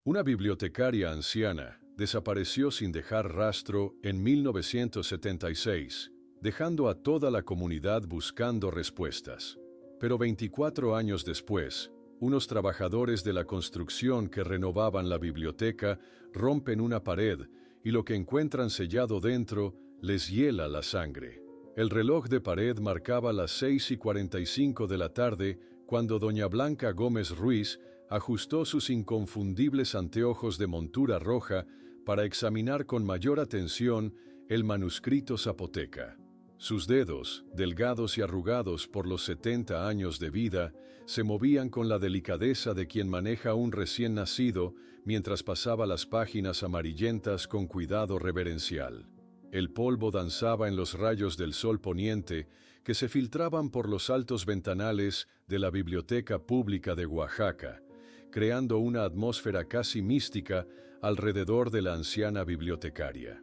Una bibliotecaria anciana desapareció sin dejar rastro en 1976, dejando a toda la comunidad buscando respuestas. Pero 24 años después, unos trabajadores de la construcción que renovaban la biblioteca rompen una pared y lo que encuentran sellado dentro les hiela la sangre. El reloj de pared marcaba las 6:45 de la tarde cuando doña Blanca Gómez Ruiz ajustó sus inconfundibles anteojos de montura roja para examinar con mayor atención el manuscrito zapoteca. Sus dedos, delgados y arrugados por los 70 años de vida, se movían con la delicadeza de quien maneja un recién nacido mientras pasaba las páginas amarillentas con cuidado reverencial. El polvo danzaba en los rayos del sol poniente que se filtraban por los altos ventanales de la Biblioteca Pública de Oaxaca, creando una atmósfera casi mística alrededor de la anciana bibliotecaria.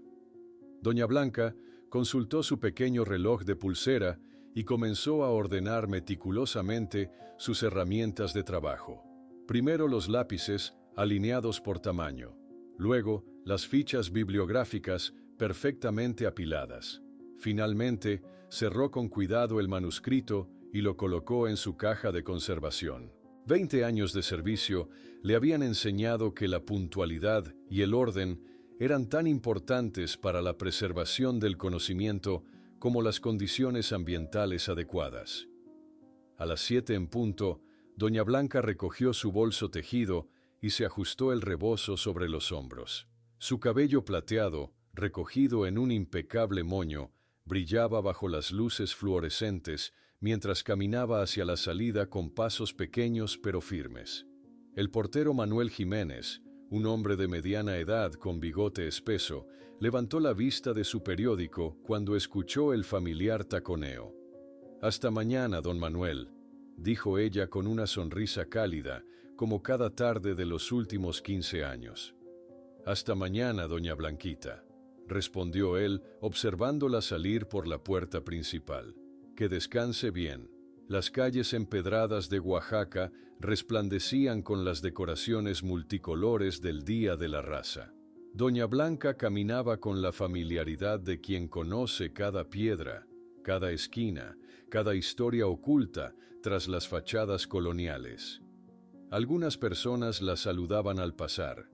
Doña Blanca consultó su pequeño reloj de pulsera y comenzó a ordenar meticulosamente sus herramientas de trabajo. Primero los lápices, alineados por tamaño. Luego, las fichas bibliográficas, perfectamente apiladas. Finalmente, cerró con cuidado el manuscrito y lo colocó en su caja de conservación. 20 años de servicio le habían enseñado que la puntualidad y el orden eran tan importantes para la preservación del conocimiento como las condiciones ambientales adecuadas. A las 7 en punto, doña Blanca recogió su bolso tejido y se ajustó el rebozo sobre los hombros. Su cabello plateado, recogido en un impecable moño, brillaba bajo las luces fluorescentes mientras caminaba hacia la salida con pasos pequeños pero firmes. El portero Manuel Jiménez, un hombre de mediana edad con bigote espeso, levantó la vista de su periódico cuando escuchó el familiar taconeo. «Hasta mañana, don Manuel», dijo ella con una sonrisa cálida, como cada tarde de los últimos 15 años. «Hasta mañana, doña Blanquita», respondió él, observándola salir por la puerta principal. «Que descanse bien». Las calles empedradas de Oaxaca resplandecían con las decoraciones multicolores del Día de la Raza. Doña Blanca caminaba con la familiaridad de quien conoce cada piedra, cada esquina, cada historia oculta tras las fachadas coloniales. Algunas personas la saludaban al pasar.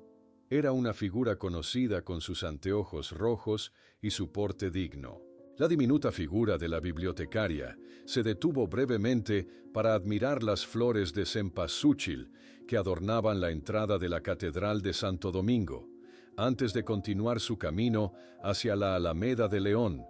Era una figura conocida con sus anteojos rojos y su porte digno. La diminuta figura de la bibliotecaria se detuvo brevemente para admirar las flores de cempasúchil que adornaban la entrada de la Catedral de Santo Domingo, antes de continuar su camino hacia la Alameda de León,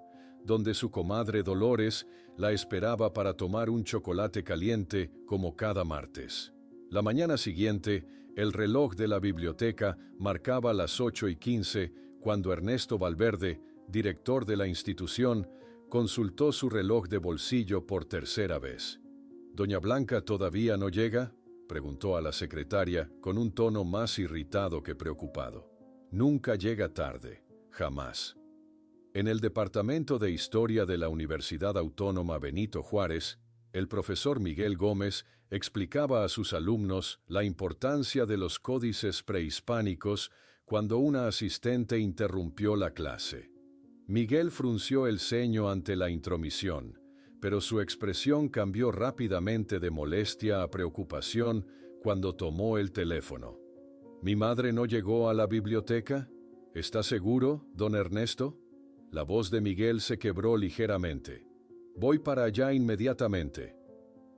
donde su comadre Dolores la esperaba para tomar un chocolate caliente como cada martes. La mañana siguiente, el reloj de la biblioteca marcaba las 8:15 cuando Ernesto Valverde, director de la institución, consultó su reloj de bolsillo por tercera vez. «¿Doña Blanca todavía no llega?», preguntó a la secretaria con un tono más irritado que preocupado. «Nunca llega tarde, jamás». En el Departamento de Historia de la Universidad Autónoma Benito Juárez, el profesor Miguel Gómez explicaba a sus alumnos la importancia de los códices prehispánicos cuando una asistente interrumpió la clase. Miguel frunció el ceño ante la intromisión, pero su expresión cambió rápidamente de molestia a preocupación cuando tomó el teléfono. «¿Mi madre no llegó a la biblioteca? ¿Está seguro, don Ernesto?». La voz de Miguel se quebró ligeramente. «Voy para allá inmediatamente».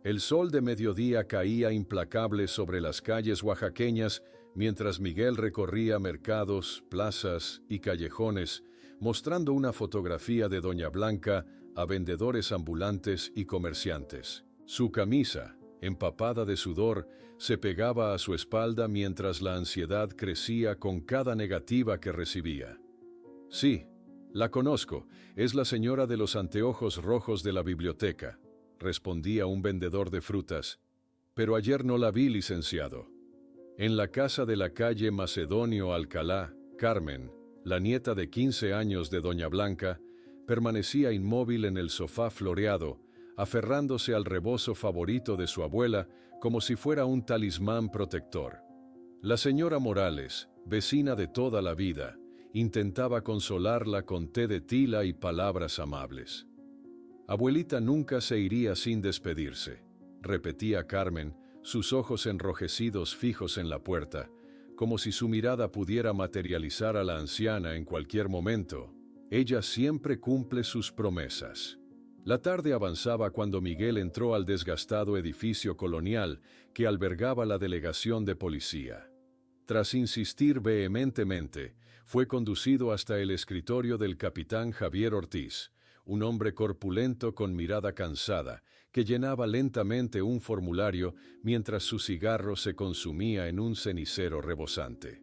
El sol de mediodía caía implacable sobre las calles oaxaqueñas mientras Miguel recorría mercados, plazas y callejones, mostrando una fotografía de doña Blanca a vendedores ambulantes y comerciantes. Su camisa, empapada de sudor, se pegaba a su espalda mientras la ansiedad crecía con cada negativa que recibía. «Sí, la conozco, es la señora de los anteojos rojos de la biblioteca», respondía un vendedor de frutas. «Pero ayer no la vi, licenciado». En la casa de la calle Macedonio Alcalá, Carmen, la nieta de 15 años de doña Blanca, permanecía inmóvil en el sofá floreado, aferrándose al rebozo favorito de su abuela como si fuera un talismán protector. La señora Morales, vecina de toda la vida, intentaba consolarla con té de tila y palabras amables. Abuelita nunca se iría sin despedirse, repetía Carmen, sus ojos enrojecidos fijos en la puerta, como si su mirada pudiera materializar a la anciana en cualquier momento. Ella siempre cumple sus promesas. La tarde avanzaba cuando Miguel entró al desgastado edificio colonial que albergaba la delegación de policía. Tras insistir vehementemente, fue conducido hasta el escritorio del capitán Javier Ortiz, un hombre corpulento con mirada cansada, que llenaba lentamente un formulario mientras su cigarro se consumía en un cenicero rebosante.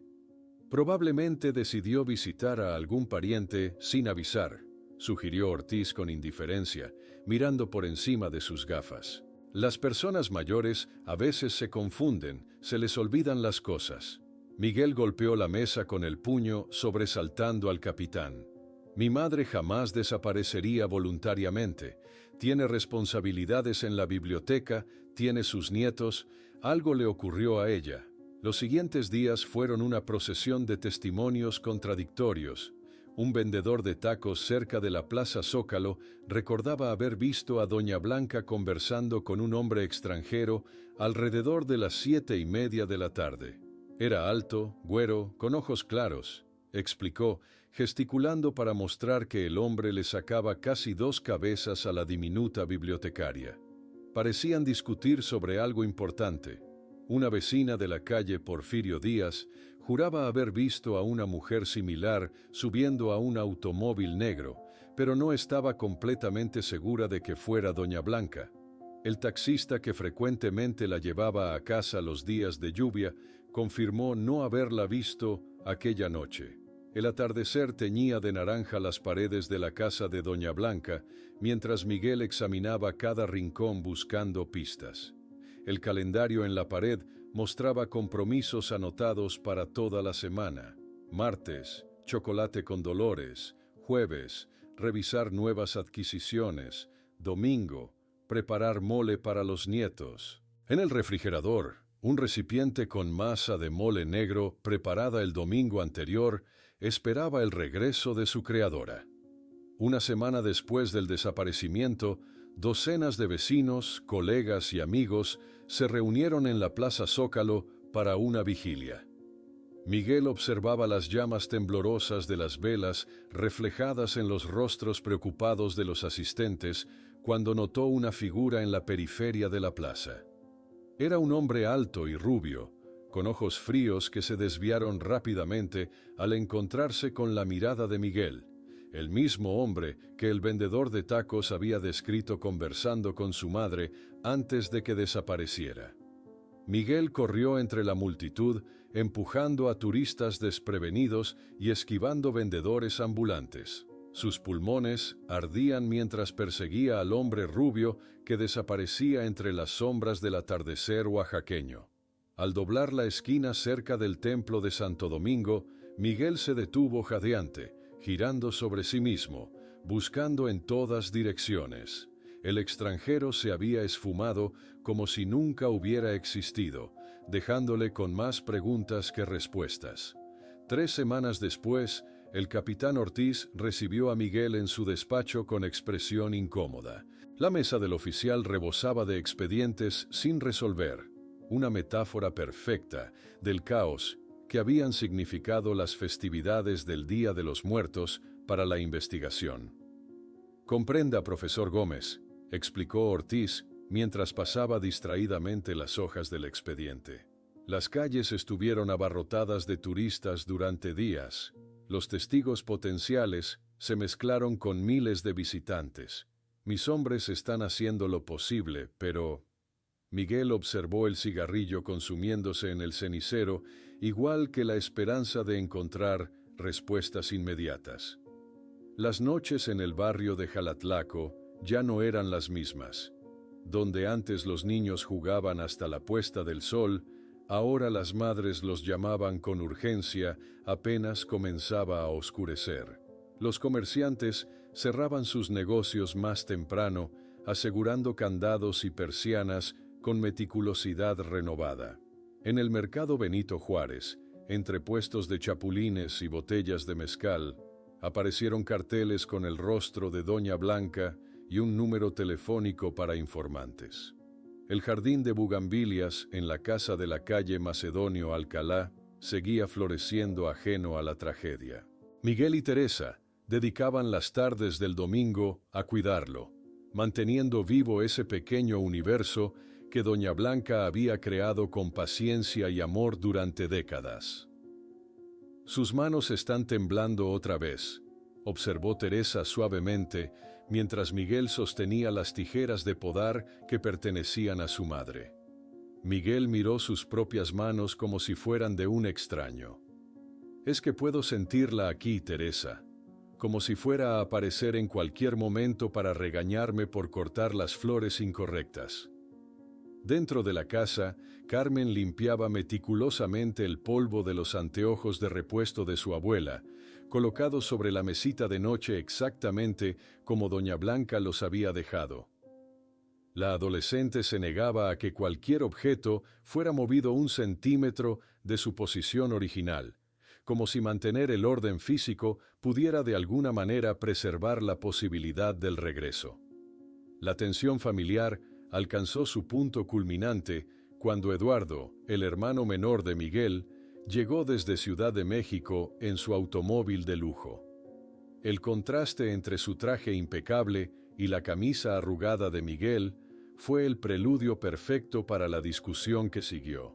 Probablemente decidió visitar a algún pariente sin avisar, sugirió Ortiz con indiferencia, mirando por encima de sus gafas. Las personas mayores a veces se confunden, se les olvidan las cosas. Miguel golpeó la mesa con el puño, sobresaltando al capitán. Mi madre jamás desaparecería voluntariamente. Tiene responsabilidades en la biblioteca, tiene sus nietos, algo le ocurrió a ella. Los siguientes días fueron una procesión de testimonios contradictorios. Un vendedor de tacos cerca de la Plaza Zócalo recordaba haber visto a Doña Blanca conversando con un hombre extranjero alrededor de las 7:30 de la tarde. Era alto, güero, con ojos claros, explicó, gesticulando para mostrar que el hombre le sacaba casi 2 cabezas a la diminuta bibliotecaria. Parecían discutir sobre algo importante. Una vecina de la calle Porfirio Díaz juraba haber visto a una mujer similar subiendo a un automóvil negro, pero no estaba completamente segura de que fuera Doña Blanca. El taxista que frecuentemente la llevaba a casa los días de lluvia confirmó no haberla visto aquella noche. El atardecer teñía de naranja las paredes de la casa de Doña Blanca, mientras Miguel examinaba cada rincón buscando pistas. El calendario en la pared mostraba compromisos anotados para toda la semana. Martes, chocolate con Dolores. Jueves, revisar nuevas adquisiciones. Domingo, preparar mole para los nietos. En el refrigerador, un recipiente con masa de mole negro preparada el domingo anterior esperaba el regreso de su creadora. Una semana después del desaparecimiento, docenas de vecinos, colegas y amigos se reunieron en la Plaza Zócalo para una vigilia. Miguel observaba las llamas temblorosas de las velas reflejadas en los rostros preocupados de los asistentes cuando notó una figura en la periferia de la plaza. Era un hombre alto y rubio, con ojos fríos que se desviaron rápidamente al encontrarse con la mirada de Miguel, el mismo hombre que el vendedor de tacos había descrito conversando con su madre antes de que desapareciera. Miguel corrió entre la multitud, empujando a turistas desprevenidos y esquivando vendedores ambulantes. Sus pulmones ardían mientras perseguía al hombre rubio que desaparecía entre las sombras del atardecer oaxaqueño. Al doblar la esquina cerca del templo de Santo Domingo, Miguel se detuvo jadeante, girando sobre sí mismo, buscando en todas direcciones. El extranjero se había esfumado como si nunca hubiera existido, dejándole con más preguntas que respuestas. 3 semanas después, el capitán Ortiz recibió a Miguel en su despacho con expresión incómoda. La mesa del oficial rebosaba de expedientes sin resolver, una metáfora perfecta del caos que habían significado las festividades del Día de los Muertos para la investigación. Comprenda, profesor Gómez, explicó Ortiz mientras pasaba distraídamente las hojas del expediente. Las calles estuvieron abarrotadas de turistas durante días. Los testigos potenciales se mezclaron con miles de visitantes. Mis hombres están haciendo lo posible, pero... Miguel observó el cigarrillo consumiéndose en el cenicero, igual que la esperanza de encontrar respuestas inmediatas. Las noches en el barrio de Jalatlaco ya no eran las mismas. Donde antes los niños jugaban hasta la puesta del sol, ahora las madres los llamaban con urgencia apenas comenzaba a oscurecer. Los comerciantes cerraban sus negocios más temprano, asegurando candados y persianas con meticulosidad renovada. En el mercado Benito Juárez, entre puestos de chapulines y botellas de mezcal, aparecieron carteles con el rostro de Doña Blanca y un número telefónico para informantes. El jardín de bugambilias en la casa de la calle Macedonio Alcalá seguía floreciendo ajeno a la tragedia. Miguel y Teresa dedicaban las tardes del domingo a cuidarlo, manteniendo vivo ese pequeño universo que Doña Blanca había creado con paciencia y amor durante décadas. «Sus manos están temblando otra vez», observó Teresa suavemente, mientras Miguel sostenía las tijeras de podar que pertenecían a su madre. Miguel miró sus propias manos como si fueran de un extraño. «Es que puedo sentirla aquí, Teresa, como si fuera a aparecer en cualquier momento para regañarme por cortar las flores incorrectas». Dentro de la casa, Carmen limpiaba meticulosamente el polvo de los anteojos de repuesto de su abuela, colocados sobre la mesita de noche exactamente como Doña Blanca los había dejado. La adolescente se negaba a que cualquier objeto fuera movido un centímetro de su posición original, como si mantener el orden físico pudiera de alguna manera preservar la posibilidad del regreso. La tensión familiar alcanzó su punto culminante cuando Eduardo, el hermano menor de Miguel, llegó desde Ciudad de México en su automóvil de lujo. El contraste entre su traje impecable y la camisa arrugada de Miguel fue el preludio perfecto para la discusión que siguió.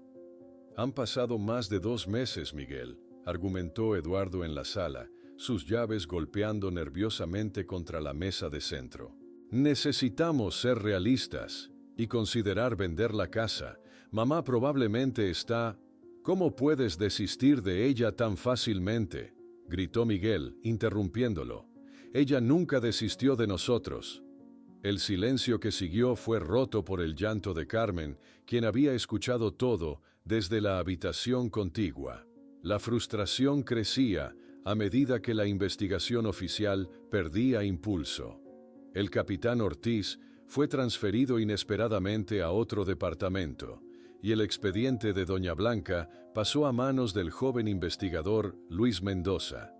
«Han pasado más de 2 meses, Miguel», argumentó Eduardo en la sala, sus llaves golpeando nerviosamente contra la mesa de centro. «Necesitamos ser realistas y considerar vender la casa. Mamá probablemente está... ¿Cómo puedes desistir de ella tan fácilmente?», gritó Miguel, interrumpiéndolo. «Ella nunca desistió de nosotros». El silencio que siguió fue roto por el llanto de Carmen, quien había escuchado todo desde la habitación contigua. La frustración crecía a medida que la investigación oficial perdía impulso. El capitán Ortiz fue transferido inesperadamente a otro departamento, y el expediente de Doña Blanca pasó a manos del joven investigador Luis Mendoza,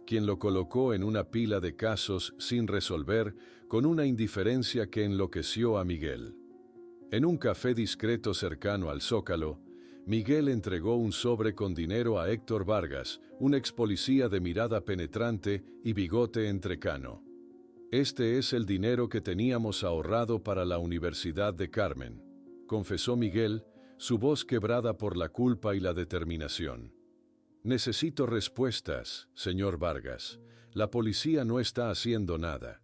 quien lo colocó en una pila de casos sin resolver con una indiferencia que enloqueció a Miguel. En un café discreto cercano al Zócalo, Miguel entregó un sobre con dinero a Héctor Vargas, un ex policía de mirada penetrante y bigote entrecano. «Este es el dinero que teníamos ahorrado para la Universidad de Carmen», confesó Miguel, su voz quebrada por la culpa y la determinación. «Necesito respuestas, señor Vargas. La policía no está haciendo nada».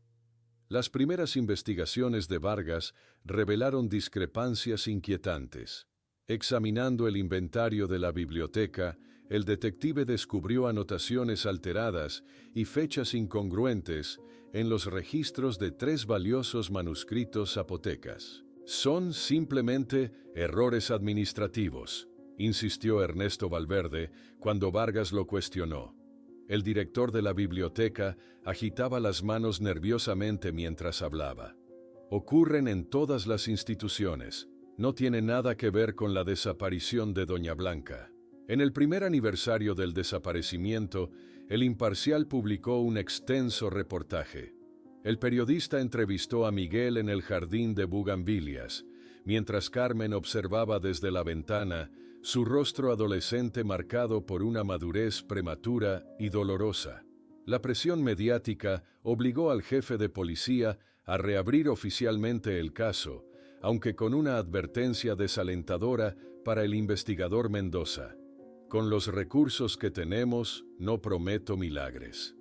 Las primeras investigaciones de Vargas revelaron discrepancias inquietantes. Examinando el inventario de la biblioteca, el detective descubrió anotaciones alteradas y fechas incongruentes en los registros de 3 valiosos manuscritos zapotecas. «Son simplemente errores administrativos», insistió Ernesto Valverde cuando Vargas lo cuestionó. El director de la biblioteca agitaba las manos nerviosamente mientras hablaba. «Ocurren en todas las instituciones. No tiene nada que ver con la desaparición de Doña Blanca». En el primer aniversario del desaparecimiento, El Imparcial publicó un extenso reportaje. El periodista entrevistó a Miguel en el jardín de bugambilias, mientras Carmen observaba desde la ventana su rostro adolescente marcado por una madurez prematura y dolorosa. La presión mediática obligó al jefe de policía a reabrir oficialmente el caso, aunque con una advertencia desalentadora para el investigador Mendoza. «Con los recursos que tenemos, no prometo milagres».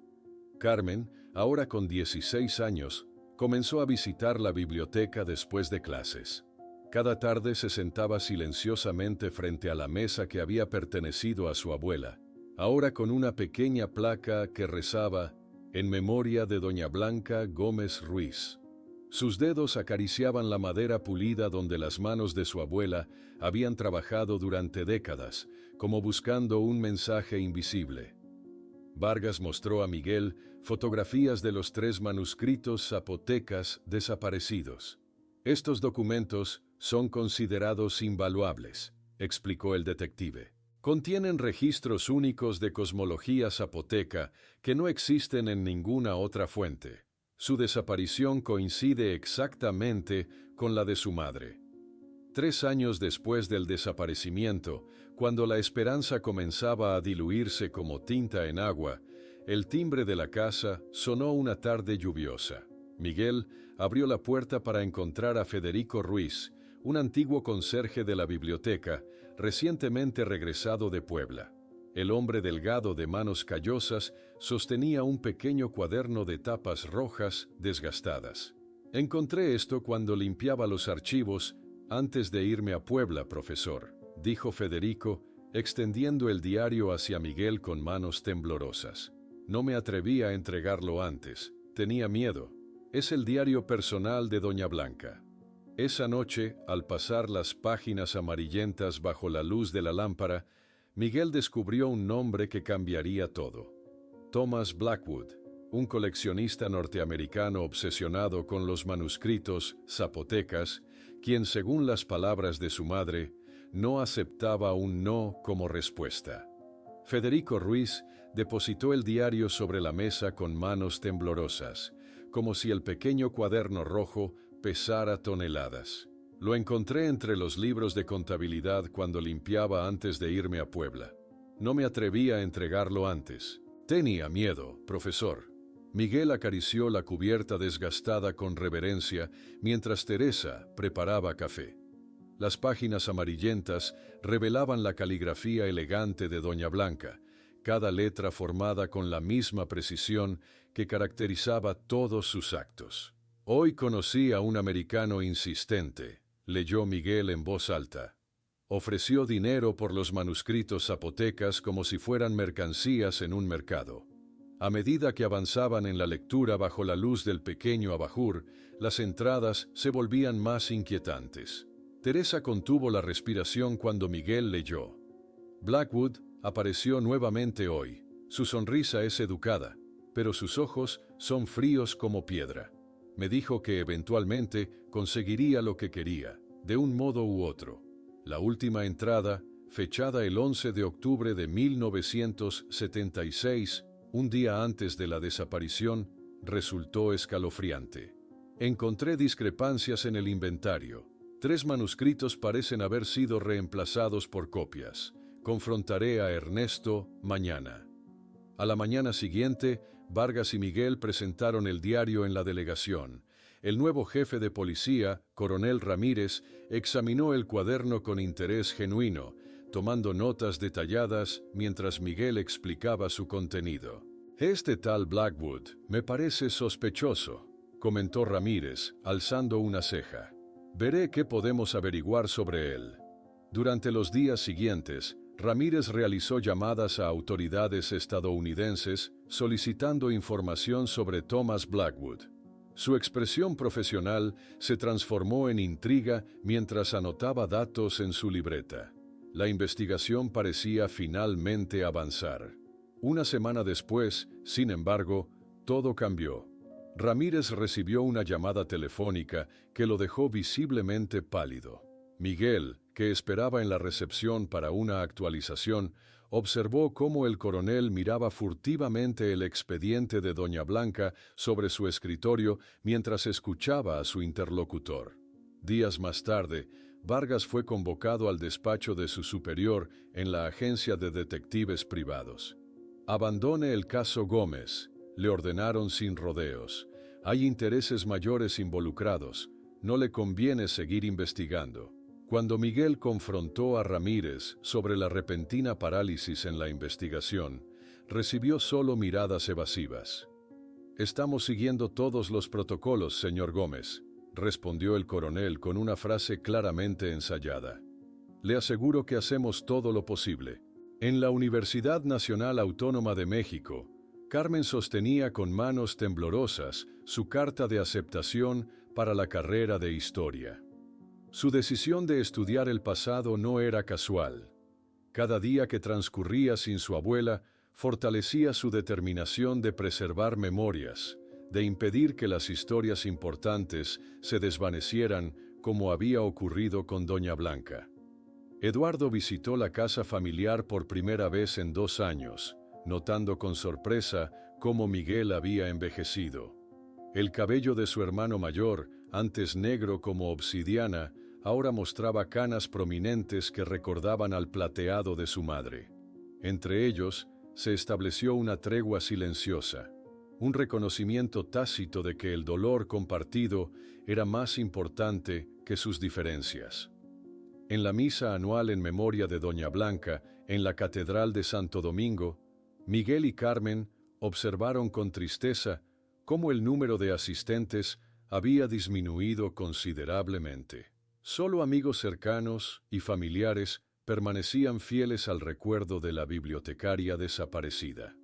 Carmen, ahora con 16 años, comenzó a visitar la biblioteca después de clases. Cada tarde se sentaba silenciosamente frente a la mesa que había pertenecido a su abuela, ahora con una pequeña placa que rezaba «En memoria de Doña Blanca Gómez Ruiz». Sus dedos acariciaban la madera pulida donde las manos de su abuela habían trabajado durante décadas, como buscando un mensaje invisible. Vargas mostró a Miguel fotografías de los 3 manuscritos zapotecas desaparecidos. «Estos documentos son considerados invaluables», explicó el detective. Contienen registros únicos de cosmología zapoteca que no existen en ninguna otra fuente. Su desaparición coincide exactamente con la de su madre. 3 años después del desaparecimiento, cuando la esperanza comenzaba a diluirse como tinta en agua, el timbre de la casa sonó una tarde lluviosa. Miguel abrió la puerta para encontrar a Federico Ruiz, un antiguo conserje de la biblioteca, recientemente regresado de Puebla. El hombre delgado de manos callosas sostenía un pequeño cuaderno de tapas rojas desgastadas. «Encontré esto cuando limpiaba los archivos antes de irme a Puebla, profesor», dijo Federico, extendiendo el diario hacia Miguel con manos temblorosas. «No me atreví a entregarlo antes. Tenía miedo. Es el diario personal de Doña Blanca». Esa noche, al pasar las páginas amarillentas bajo la luz de la lámpara, Miguel descubrió un nombre que cambiaría todo. Thomas Blackwood, un coleccionista norteamericano obsesionado con los manuscritos zapotecas, quien, según las palabras de su madre, no aceptaba un no como respuesta. Federico Ruiz depositó el diario sobre la mesa con manos temblorosas, como si el pequeño cuaderno rojo pesara toneladas. «Lo encontré entre los libros de contabilidad cuando limpiaba antes de irme a Puebla. No me atreví a entregarlo antes. Tenía miedo, profesor». Miguel acarició la cubierta desgastada con reverencia mientras Teresa preparaba café. Las páginas amarillentas revelaban la caligrafía elegante de Doña Blanca, cada letra formada con la misma precisión que caracterizaba todos sus actos. «Hoy conocí a un americano insistente», leyó Miguel en voz alta. «Ofreció dinero por los manuscritos zapotecas como si fueran mercancías en un mercado». A medida que avanzaban en la lectura bajo la luz del pequeño abajur, las entradas se volvían más inquietantes. Teresa contuvo la respiración cuando Miguel leyó. «Blackwood apareció nuevamente hoy. Su sonrisa es educada, pero sus ojos son fríos como piedra. Me dijo que eventualmente conseguiría lo que quería, de un modo u otro». La última entrada, fechada el 11 de octubre de 1976, un día antes de la desaparición, resultó escalofriante. «Encontré discrepancias en el inventario. 3 manuscritos parecen haber sido reemplazados por copias. Confrontaré a Ernesto mañana». A la mañana siguiente, Vargas y Miguel presentaron el diario en la delegación. El nuevo jefe de policía, coronel Ramírez, examinó el cuaderno con interés genuino, tomando notas detalladas mientras Miguel explicaba su contenido. «Este tal Blackwood me parece sospechoso», comentó Ramírez, alzando una ceja. «Veré qué podemos averiguar sobre él». Durante los días siguientes, Ramírez realizó llamadas a autoridades estadounidenses solicitando información sobre Thomas Blackwood. Su expresión profesional se transformó en intriga mientras anotaba datos en su libreta. La investigación parecía finalmente avanzar. Una semana después, sin embargo, todo cambió. Ramírez recibió una llamada telefónica que lo dejó visiblemente pálido. Miguel, que esperaba en la recepción para una actualización, observó cómo el coronel miraba furtivamente el expediente de Doña Blanca sobre su escritorio mientras escuchaba a su interlocutor. Días más tarde, Vargas fue convocado al despacho de su superior en la agencia de detectives privados. «Abandone el caso Gómez», le ordenaron sin rodeos. «Hay intereses mayores involucrados. No le conviene seguir investigando». Cuando Miguel confrontó a Ramírez sobre la repentina parálisis en la investigación, recibió solo miradas evasivas. «Estamos siguiendo todos los protocolos, señor Gómez», respondió el coronel con una frase claramente ensayada. «Le aseguro que hacemos todo lo posible». En la Universidad Nacional Autónoma de México, Carmen sostenía con manos temblorosas su carta de aceptación para la carrera de Historia. Su decisión de estudiar el pasado no era casual. Cada día que transcurría sin su abuela fortalecía su determinación de preservar memorias, de impedir que las historias importantes se desvanecieran como había ocurrido con Doña Blanca. Eduardo visitó la casa familiar por primera vez en 2 años, notando con sorpresa cómo Miguel había envejecido. El cabello de su hermano mayor, antes negro como obsidiana, ahora mostraba canas prominentes que recordaban al plateado de su madre. Entre ellos, se estableció una tregua silenciosa, un reconocimiento tácito de que el dolor compartido era más importante que sus diferencias. En la misa anual en memoria de Doña Blanca, en la Catedral de Santo Domingo, Miguel y Carmen observaron con tristeza cómo el número de asistentes había disminuido considerablemente. Solo amigos cercanos y familiares permanecían fieles al recuerdo de la bibliotecaria desaparecida.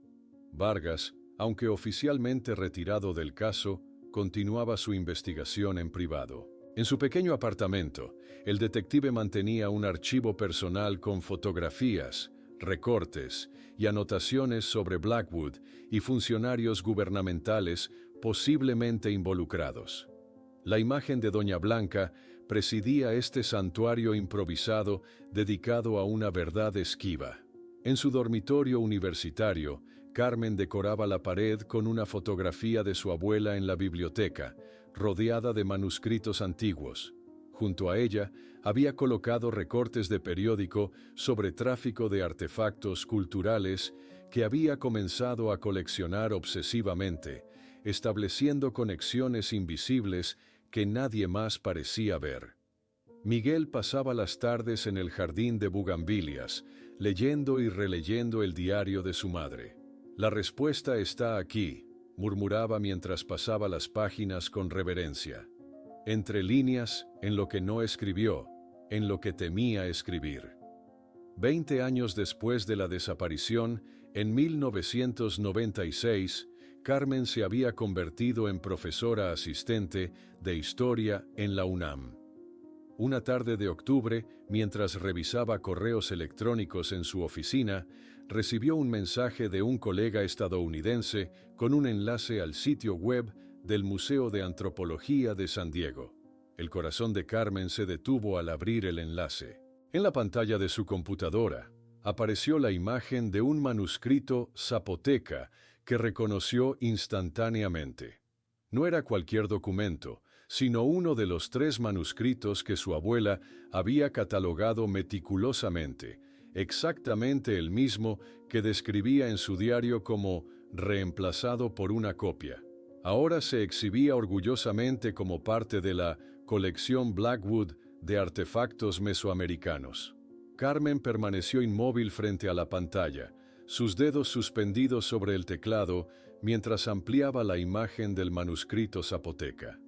Vargas, aunque oficialmente retirado del caso, continuaba su investigación en privado. En su pequeño apartamento, el detective mantenía un archivo personal con fotografías, recortes y anotaciones sobre Blackwood y funcionarios gubernamentales posiblemente involucrados. La imagen de Doña Blanca presidía este santuario improvisado dedicado a una verdad esquiva. En su dormitorio universitario, Carmen decoraba la pared con una fotografía de su abuela en la biblioteca, rodeada de manuscritos antiguos. Junto a ella, había colocado recortes de periódico sobre tráfico de artefactos culturales que había comenzado a coleccionar obsesivamente, estableciendo conexiones invisibles que nadie más parecía ver. Miguel pasaba las tardes en el jardín de bugambilias, leyendo y releyendo el diario de su madre. «La respuesta está aquí», murmuraba mientras pasaba las páginas con reverencia. Entre líneas, en lo que no escribió, en lo que temía escribir. 20 años después de la desaparición, en 1996, Carmen se había convertido en profesora asistente de historia en la UNAM. Una tarde de octubre, mientras revisaba correos electrónicos en su oficina, recibió un mensaje de un colega estadounidense con un enlace al sitio web del Museo de Antropología de San Diego. El corazón de Carmen se detuvo al abrir el enlace. En la pantalla de su computadora apareció la imagen de un manuscrito zapoteca que reconoció instantáneamente. No era cualquier documento, sino uno de los 3 manuscritos que su abuela había catalogado meticulosamente, exactamente el mismo que describía en su diario como reemplazado por una copia. Ahora se exhibía orgullosamente como parte de la colección Blackwood de artefactos mesoamericanos. Carmen permaneció inmóvil frente a la pantalla, sus dedos suspendidos sobre el teclado mientras ampliaba la imagen del manuscrito zapoteca.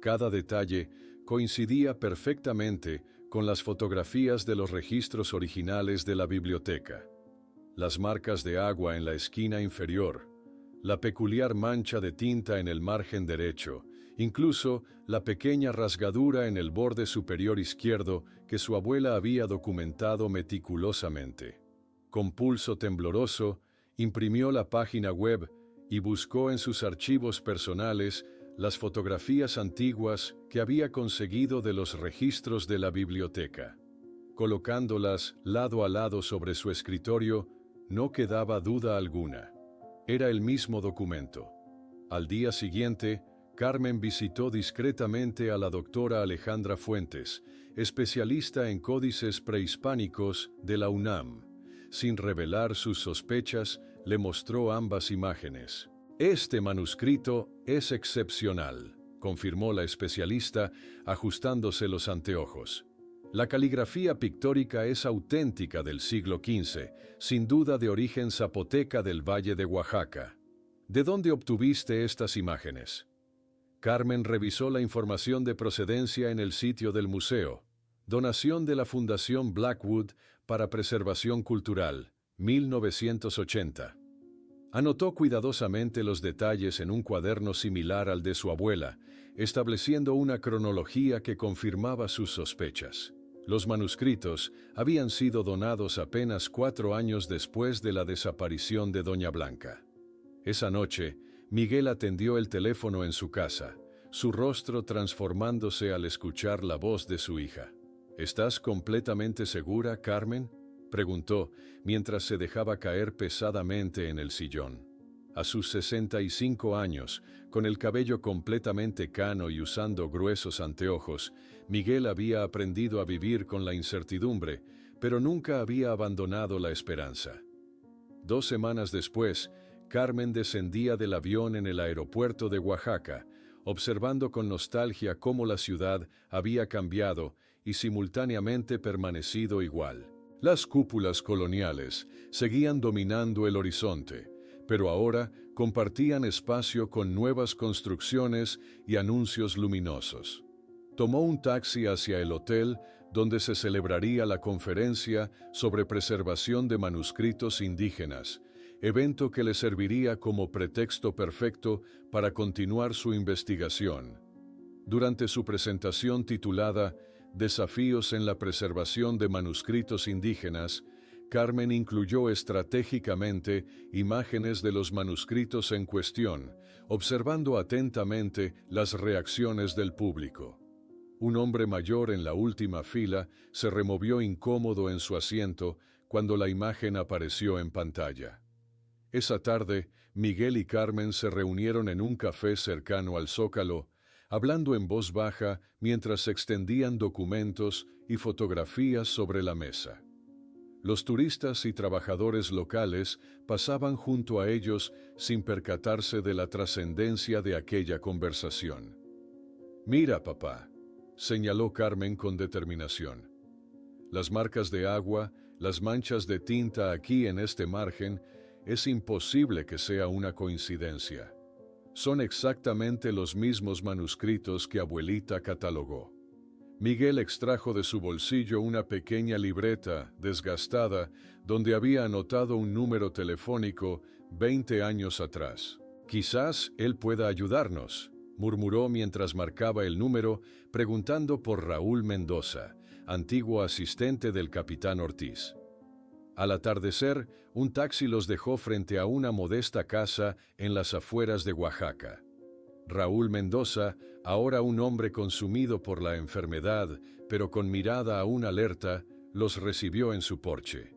Cada detalle coincidía perfectamente con las fotografías de los registros originales de la biblioteca. Las marcas de agua en la esquina inferior, la peculiar mancha de tinta en el margen derecho, incluso la pequeña rasgadura en el borde superior izquierdo que su abuela había documentado meticulosamente. Con pulso tembloroso, imprimió la página web y buscó en sus archivos personales las fotografías antiguas que había conseguido de los registros de la biblioteca. Colocándolas lado a lado sobre su escritorio, no quedaba duda alguna. Era el mismo documento. Al día siguiente, Carmen visitó discretamente a la doctora Alejandra Fuentes, especialista en códices prehispánicos de la UNAM. Sin revelar sus sospechas, le mostró ambas imágenes. «Este manuscrito es excepcional», confirmó la especialista, ajustándose los anteojos. «La caligrafía pictórica es auténtica del siglo XV, sin duda de origen zapoteca del Valle de Oaxaca. ¿De dónde obtuviste estas imágenes?» Carmen revisó la información de procedencia en el sitio del museo. Donación de la Fundación Blackwood para Preservación Cultural, 1980. Anotó cuidadosamente los detalles en un cuaderno similar al de su abuela, estableciendo una cronología que confirmaba sus sospechas. Los manuscritos habían sido donados apenas 4 años después de la desaparición de Doña Blanca. Esa noche, Miguel atendió el teléfono en su casa, su rostro transformándose al escuchar la voz de su hija. ¿Estás completamente segura, Carmen?, preguntó, mientras se dejaba caer pesadamente en el sillón. A sus 65 años, con el cabello completamente cano y usando gruesos anteojos, Miguel había aprendido a vivir con la incertidumbre, pero nunca había abandonado la esperanza. 2 semanas después, Carmen descendía del avión en el aeropuerto de Oaxaca, observando con nostalgia cómo la ciudad había cambiado y simultáneamente permanecido igual. Las cúpulas coloniales seguían dominando el horizonte, pero ahora compartían espacio con nuevas construcciones y anuncios luminosos. Tomó un taxi hacia el hotel donde se celebraría la conferencia sobre preservación de manuscritos indígenas, evento que le serviría como pretexto perfecto para continuar su investigación. Durante su presentación titulada Desafíos en la preservación de manuscritos indígenas, Carmen incluyó estratégicamente imágenes de los manuscritos en cuestión, observando atentamente las reacciones del público. Un hombre mayor en la última fila se removió incómodo en su asiento cuando la imagen apareció en pantalla. Esa tarde, Miguel y Carmen se reunieron en un café cercano al Zócalo, hablando en voz baja mientras se extendían documentos y fotografías sobre la mesa. Los turistas y trabajadores locales pasaban junto a ellos sin percatarse de la trascendencia de aquella conversación. «Mira, papá», señaló Carmen con determinación. «Las marcas de agua, las manchas de tinta aquí en este margen, es imposible que sea una coincidencia. Son exactamente los mismos manuscritos que abuelita catalogó». Miguel extrajo de su bolsillo una pequeña libreta, desgastada, donde había anotado un número telefónico 20 años atrás. «Quizás él pueda ayudarnos», murmuró mientras marcaba el número, preguntando por Raúl Mendoza, antiguo asistente del capitán Ortiz. Al atardecer, un taxi los dejó frente a una modesta casa en las afueras de Oaxaca. Raúl Mendoza, ahora un hombre consumido por la enfermedad, pero con mirada aún alerta, los recibió en su porche.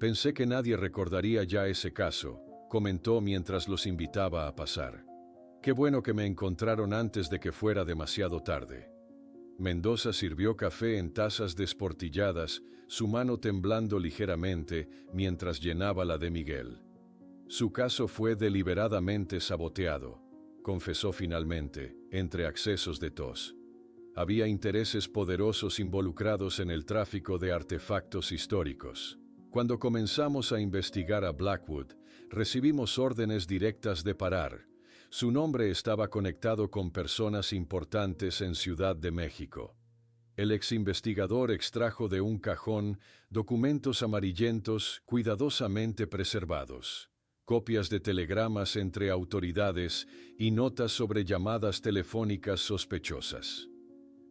«Pensé que nadie recordaría ya ese caso», comentó mientras los invitaba a pasar. «Qué bueno que me encontraron antes de que fuera demasiado tarde». Mendoza sirvió café en tazas desportilladas, su mano temblando ligeramente mientras llenaba la de Miguel. «Su caso fue deliberadamente saboteado», confesó finalmente, entre accesos de tos. «Había intereses poderosos involucrados en el tráfico de artefactos históricos. Cuando comenzamos a investigar a Blackwood, recibimos órdenes directas de parar. Su nombre estaba conectado con personas importantes en Ciudad de México». El exinvestigador extrajo de un cajón documentos amarillentos cuidadosamente preservados, copias de telegramas entre autoridades y notas sobre llamadas telefónicas sospechosas.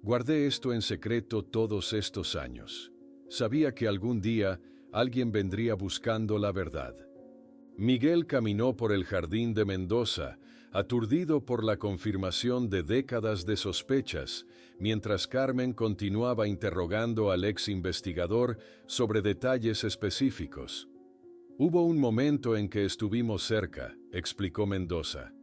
«Guardé esto en secreto todos estos años. Sabía que algún día alguien vendría buscando la verdad». Miguel caminó por el jardín de Mendoza, aturdido por la confirmación de décadas de sospechas, mientras Carmen continuaba interrogando al ex investigador sobre detalles específicos. «Hubo un momento en que estuvimos cerca», explicó Mendoza.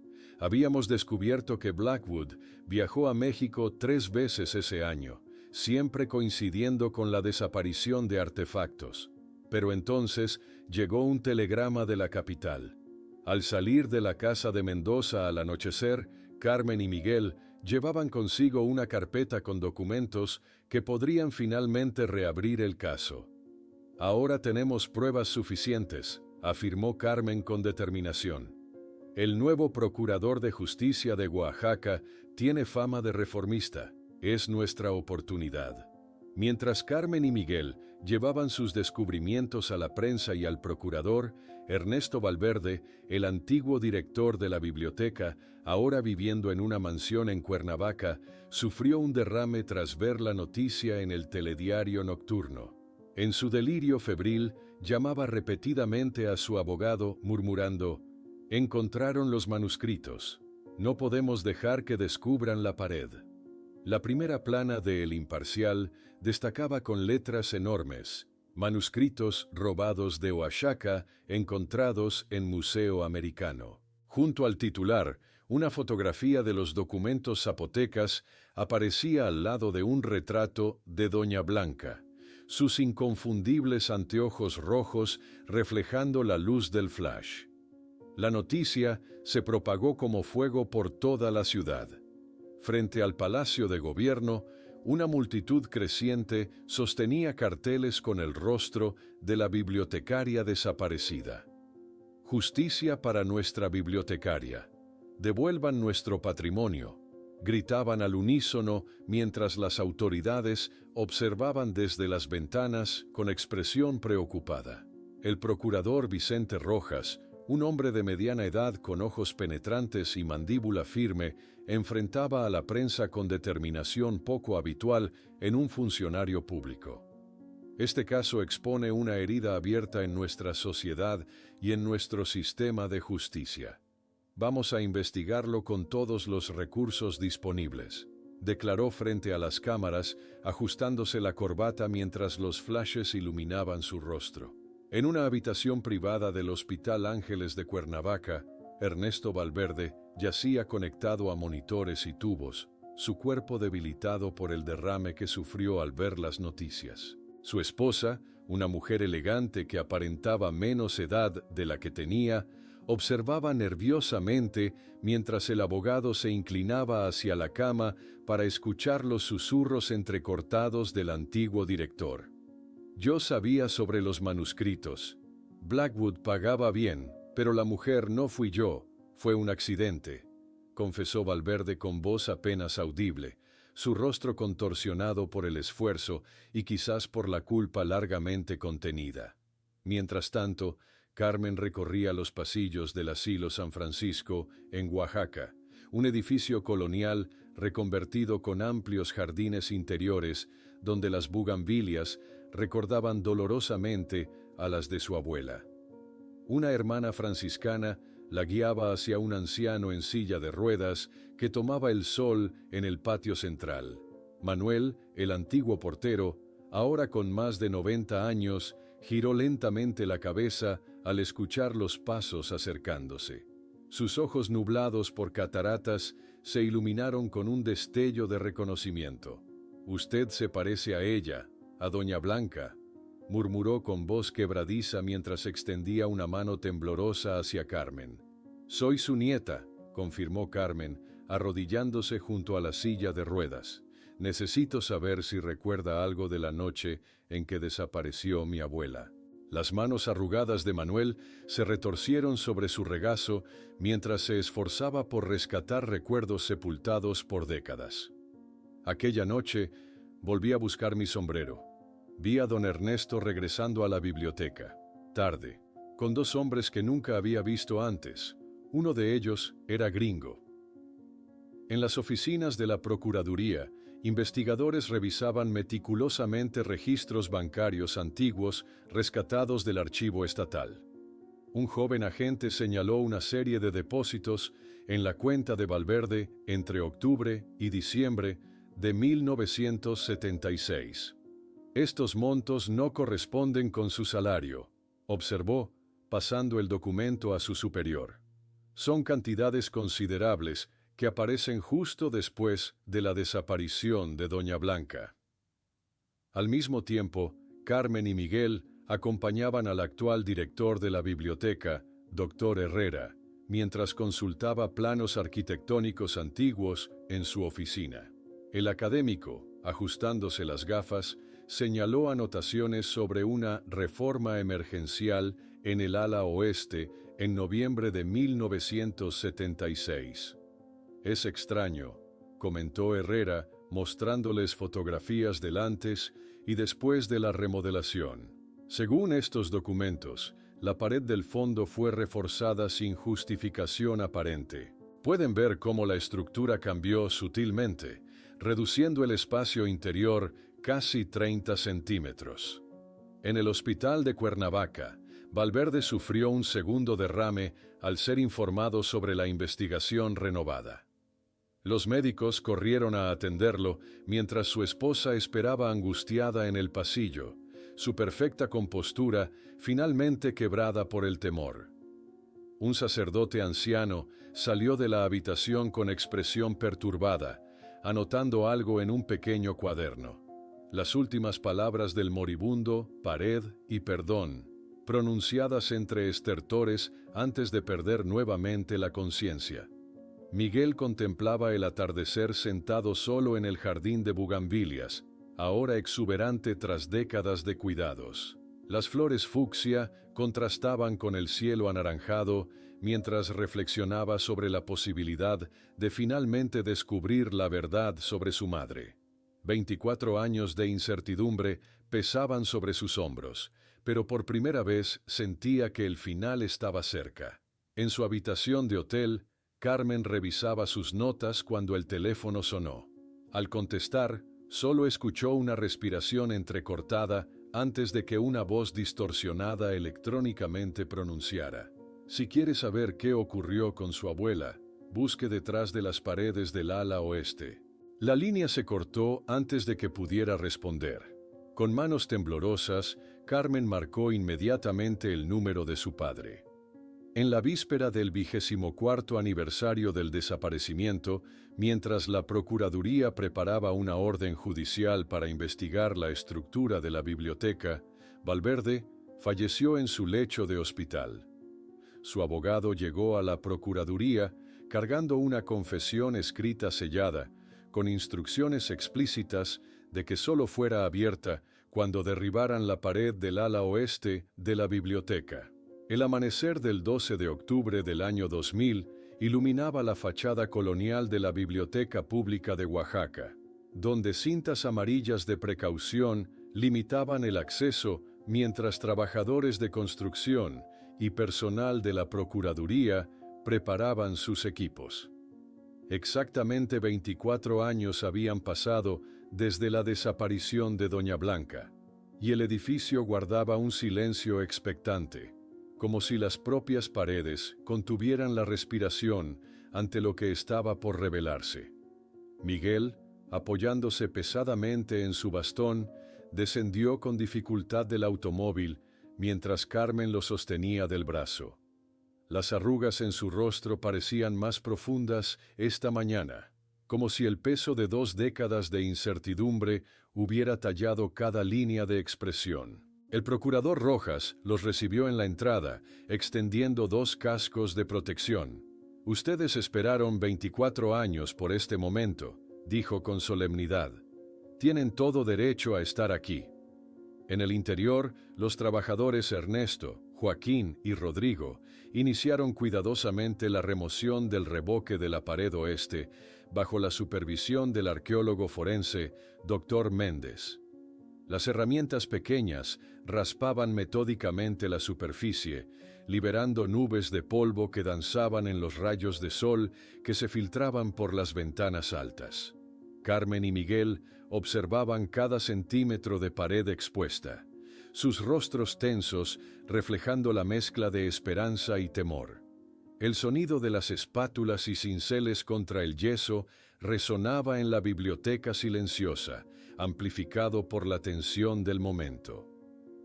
«Habíamos descubierto que Blackwood viajó a México 3 veces ese año, siempre coincidiendo con la desaparición de artefactos. Pero entonces llegó un telegrama de la capital. Al salir de la casa de Mendoza al anochecer, Carmen y Miguel llevaban consigo una carpeta con documentos que podrían finalmente reabrir el caso. «Ahora tenemos pruebas suficientes», afirmó Carmen con determinación. «El nuevo procurador de justicia de Oaxaca tiene fama de reformista. Es nuestra oportunidad». Mientras Carmen y Miguel llevaban sus descubrimientos a la prensa y al procurador, Ernesto Valverde, el antiguo director de la biblioteca, ahora viviendo en una mansión en Cuernavaca, sufrió un derrame tras ver la noticia en el telediario nocturno. En su delirio febril, llamaba repetidamente a su abogado, murmurando: «Encontraron los manuscritos. No podemos dejar que descubran la pared». La primera plana de El Imparcial destacaba con letras enormes: manuscritos robados de Oaxaca encontrados en Museo Americano. Junto al titular, una fotografía de los documentos zapotecas aparecía al lado de un retrato de Doña Blanca, sus inconfundibles anteojos rojos reflejando la luz del flash. La noticia se propagó como fuego por toda la ciudad. Frente al Palacio de Gobierno, una multitud creciente sostenía carteles con el rostro de la bibliotecaria desaparecida. Justicia para nuestra bibliotecaria. Devuelvan nuestro patrimonio, gritaban al unísono mientras las autoridades observaban desde las ventanas con expresión preocupada. El procurador Vicente Rojas, un hombre de mediana edad con ojos penetrantes y mandíbula firme, enfrentaba a la prensa con determinación poco habitual en un funcionario público. Este caso expone una herida abierta en nuestra sociedad y en nuestro sistema de justicia. Vamos a investigarlo con todos los recursos disponibles, declaró frente a las cámaras, ajustándose la corbata mientras los flashes iluminaban su rostro. En una habitación privada del Hospital Ángeles de Cuernavaca, Ernesto Valverde yacía conectado a monitores y tubos, su cuerpo debilitado por el derrame que sufrió al ver las noticias. Su esposa, una mujer elegante que aparentaba menos edad de la que tenía, observaba nerviosamente mientras el abogado se inclinaba hacia la cama para escuchar los susurros entrecortados del antiguo director. Yo sabía sobre los manuscritos. Blackwood pagaba bien, pero la mujer no fui yo, fue un accidente, confesó Valverde con voz apenas audible, su rostro contorsionado por el esfuerzo y quizás por la culpa largamente contenida. Mientras tanto, Carmen recorría los pasillos del Asilo San Francisco, en Oaxaca, un edificio colonial reconvertido con amplios jardines interiores donde las bugambilias recordaban dolorosamente a las de su abuela. Una hermana franciscana la guiaba hacia un anciano en silla de ruedas que tomaba el sol en el patio central. Manuel, el antiguo portero, ahora con más de 90 años, giró lentamente la cabeza al escuchar los pasos acercándose. Sus ojos nublados por cataratas se iluminaron con un destello de reconocimiento. «Usted se parece a ella, a Doña Blanca», murmuró con voz quebradiza mientras extendía una mano temblorosa hacia Carmen. «Soy su nieta», confirmó Carmen, arrodillándose junto a la silla de ruedas. «Necesito saber si recuerda algo de la noche en que desapareció mi abuela». Las manos arrugadas de Manuel se retorcieron sobre su regazo mientras se esforzaba por rescatar recuerdos sepultados por décadas. Aquella noche volví a buscar mi sombrero. Vi a don Ernesto regresando a la biblioteca, tarde, con dos hombres que nunca había visto antes. Uno de ellos era gringo. En las oficinas de la Procuraduría, investigadores revisaban meticulosamente registros bancarios antiguos rescatados del archivo estatal. Un joven agente señaló una serie de depósitos en la cuenta de Valverde entre octubre y diciembre de 1976. «Estos montos no corresponden con su salario», observó, pasando el documento a su superior. «Son cantidades considerables que aparecen justo después de la desaparición de Doña Blanca». Al mismo tiempo, Carmen y Miguel acompañaban al actual director de la biblioteca, Dr. Herrera, mientras consultaba planos arquitectónicos antiguos en su oficina. El académico, ajustándose las gafas, señaló anotaciones sobre una reforma emergencial en el ala oeste en noviembre de 1976. «Es extraño», comentó Herrera, mostrándoles fotografías del antes y después de la remodelación. Según estos documentos, la pared del fondo fue reforzada sin justificación aparente. Pueden ver cómo la estructura cambió sutilmente, reduciendo el espacio interior casi 30 centímetros. En el hospital de Cuernavaca, Valverde sufrió un segundo derrame al ser informado sobre la investigación renovada. Los médicos corrieron a atenderlo mientras su esposa esperaba angustiada en el pasillo, su perfecta compostura finalmente quebrada por el temor. Un sacerdote anciano salió de la habitación con expresión perturbada, anotando algo en un pequeño cuaderno. Las últimas palabras del moribundo, pared y perdón, pronunciadas entre estertores antes de perder nuevamente la conciencia. Miguel contemplaba el atardecer sentado solo en el jardín de bugambilias, ahora exuberante tras décadas de cuidados. Las flores fucsia contrastaban con el cielo anaranjado mientras reflexionaba sobre la posibilidad de finalmente descubrir la verdad sobre su madre. 24 años de incertidumbre pesaban sobre sus hombros, pero por primera vez sentía que el final estaba cerca. En su habitación de hotel, Carmen revisaba sus notas cuando el teléfono sonó. Al contestar, solo escuchó una respiración entrecortada antes de que una voz distorsionada electrónicamente pronunciara: si quiere saber qué ocurrió con su abuela, busque detrás de las paredes del ala oeste. La línea se cortó antes de que pudiera responder. Con manos temblorosas, Carmen marcó inmediatamente el número de su padre. En la víspera del 24º aniversario del desaparecimiento, mientras la Procuraduría preparaba una orden judicial para investigar la estructura de la biblioteca, Valverde falleció en su lecho de hospital. Su abogado llegó a la Procuraduría cargando una confesión escrita sellada, con instrucciones explícitas de que solo fuera abierta cuando derribaran la pared del ala oeste de la biblioteca. El amanecer del 12 de octubre del año 2000 iluminaba la fachada colonial de la Biblioteca Pública de Oaxaca, donde cintas amarillas de precaución limitaban el acceso mientras trabajadores de construcción y personal de la Procuraduría preparaban sus equipos. Exactamente 24 años habían pasado desde la desaparición de Doña Blanca, y el edificio guardaba un silencio expectante, como si las propias paredes contuvieran la respiración ante lo que estaba por revelarse. Miguel, apoyándose pesadamente en su bastón, descendió con dificultad del automóvil mientras Carmen lo sostenía del brazo. Las arrugas en su rostro parecían más profundas esta mañana, como si el peso de 2 décadas de incertidumbre hubiera tallado cada línea de expresión. El procurador Rojas los recibió en la entrada, extendiendo 2 cascos de protección. «Ustedes esperaron 24 años por este momento», dijo con solemnidad. «Tienen todo derecho a estar aquí». En el interior, los trabajadores Ernesto, Joaquín y Rodrigo iniciaron cuidadosamente la remoción del revoque de la pared oeste, bajo la supervisión del arqueólogo forense, Dr. Méndez. Las herramientas pequeñas raspaban metódicamente la superficie, liberando nubes de polvo que danzaban en los rayos de sol que se filtraban por las ventanas altas. Carmen y Miguel observaban cada centímetro de pared expuesta, sus rostros tensos reflejando la mezcla de esperanza y temor. El sonido de las espátulas y cinceles contra el yeso resonaba en la biblioteca silenciosa, amplificado por la tensión del momento.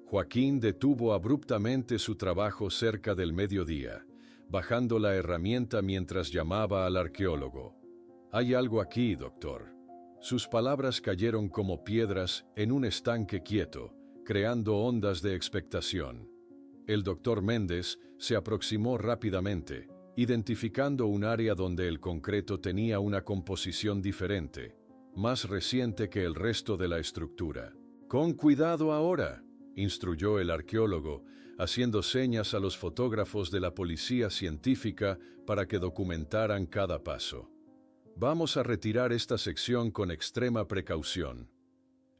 Joaquín detuvo abruptamente su trabajo cerca del mediodía, bajando la herramienta mientras llamaba al arqueólogo. «Hay algo aquí, doctor». Sus palabras cayeron como piedras en un estanque quieto, creando ondas de expectación. El doctor Méndez se aproximó rápidamente, identificando un área donde el concreto tenía una composición diferente, más reciente que el resto de la estructura. «Con cuidado ahora», instruyó el arqueólogo, haciendo señas a los fotógrafos de la policía científica para que documentaran cada paso. «Vamos a retirar esta sección con extrema precaución».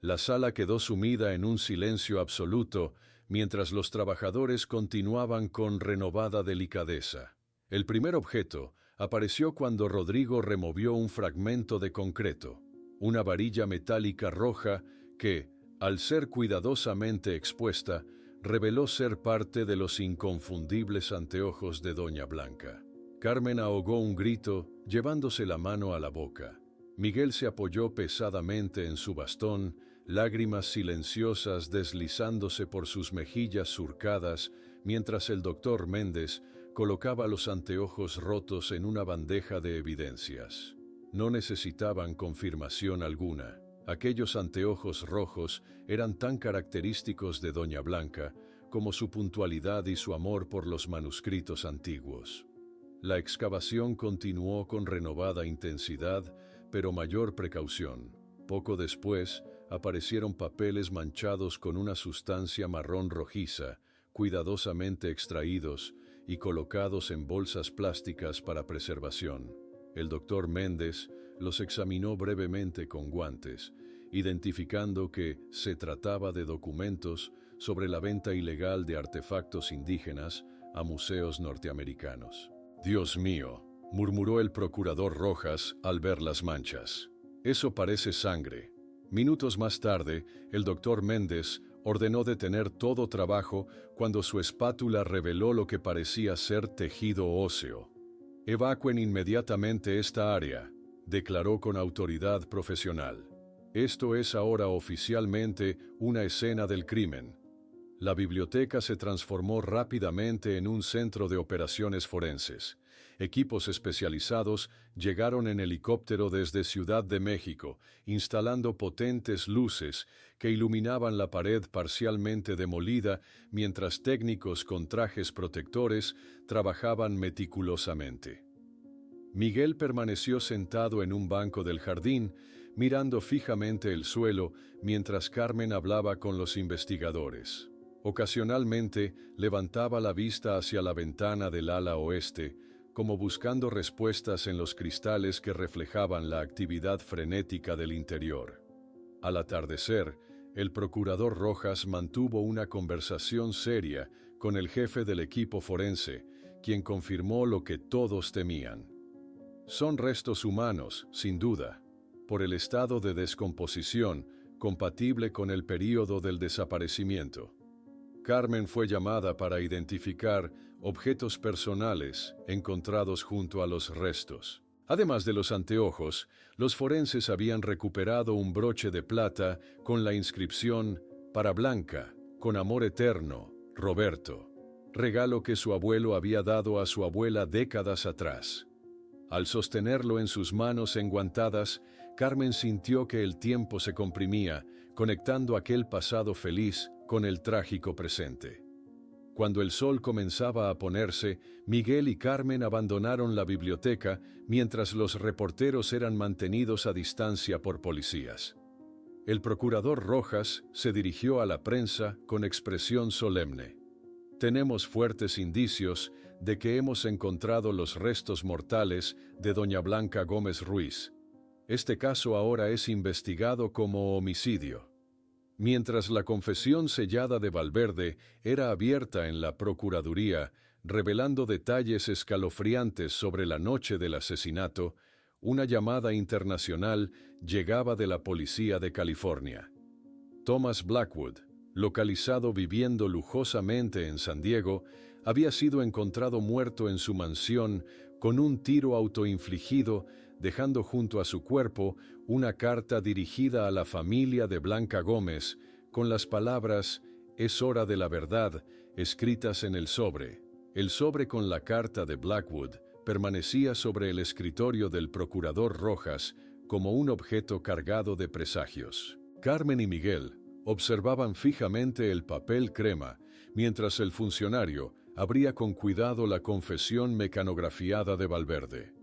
La sala quedó sumida en un silencio absoluto mientras los trabajadores continuaban con renovada delicadeza. El primer objeto apareció cuando Rodrigo removió un fragmento de concreto, una varilla metálica roja que, al ser cuidadosamente expuesta, reveló ser parte de los inconfundibles anteojos de Doña Blanca. Carmen ahogó un grito, llevándose la mano a la boca. Miguel se apoyó pesadamente en su bastón, lágrimas silenciosas deslizándose por sus mejillas surcadas, mientras el doctor Méndez colocaba los anteojos rotos en una bandeja de evidencias. No necesitaban confirmación alguna. Aquellos anteojos rojos eran tan característicos de Doña Blanca como su puntualidad y su amor por los manuscritos antiguos. La excavación continuó con renovada intensidad, pero mayor precaución. Poco después, aparecieron papeles manchados con una sustancia marrón rojiza, cuidadosamente extraídos y colocados en bolsas plásticas para preservación. El doctor Méndez los examinó brevemente con guantes, identificando que se trataba de documentos sobre la venta ilegal de artefactos indígenas a museos norteamericanos. «Dios mío», murmuró el procurador Rojas al ver las manchas. «Eso parece sangre». Minutos más tarde, el doctor Méndez ordenó detener todo trabajo cuando su espátula reveló lo que parecía ser tejido óseo. «Evacúen inmediatamente esta área», declaró con autoridad profesional. «Esto es ahora oficialmente una escena del crimen». La biblioteca se transformó rápidamente en un centro de operaciones forenses. Equipos especializados llegaron en helicóptero desde Ciudad de México, instalando potentes luces que iluminaban la pared parcialmente demolida, mientras técnicos con trajes protectores trabajaban meticulosamente. Miguel permaneció sentado en un banco del jardín, mirando fijamente el suelo, mientras Carmen hablaba con los investigadores. Ocasionalmente levantaba la vista hacia la ventana del ala oeste, como buscando respuestas en los cristales que reflejaban la actividad frenética del interior. Al atardecer, el procurador Rojas mantuvo una conversación seria con el jefe del equipo forense, quien confirmó lo que todos temían. Son restos humanos, sin duda, por el estado de descomposición compatible con el período del desaparecimiento. Carmen fue llamada para identificar objetos personales encontrados junto a los restos. Además de los anteojos, los forenses habían recuperado un broche de plata con la inscripción «Para Blanca, con amor eterno, Roberto», regalo que su abuelo había dado a su abuela décadas atrás. Al sostenerlo en sus manos enguantadas, Carmen sintió que el tiempo se comprimía, conectando aquel pasado feliz con el trágico presente. Cuando el sol comenzaba a ponerse, Miguel y Carmen abandonaron la biblioteca mientras los reporteros eran mantenidos a distancia por policías. El procurador Rojas se dirigió a la prensa con expresión solemne. «Tenemos fuertes indicios de que hemos encontrado los restos mortales de doña Blanca Gómez Ruiz. Este caso ahora es investigado como homicidio». Mientras la confesión sellada de Valverde era abierta en la Procuraduría, revelando detalles escalofriantes sobre la noche del asesinato, una llamada internacional llegaba de la policía de California. Thomas Blackwood, localizado viviendo lujosamente en San Diego, había sido encontrado muerto en su mansión con un tiro autoinfligido, dejando junto a su cuerpo una carta dirigida a la familia de Blanca Gómez, con las palabras «Es hora de la verdad» escritas en el sobre. El sobre con la carta de Blackwood permanecía sobre el escritorio del procurador Rojas como un objeto cargado de presagios. Carmen y Miguel observaban fijamente el papel crema, mientras el funcionario abría con cuidado la confesión mecanografiada de Valverde.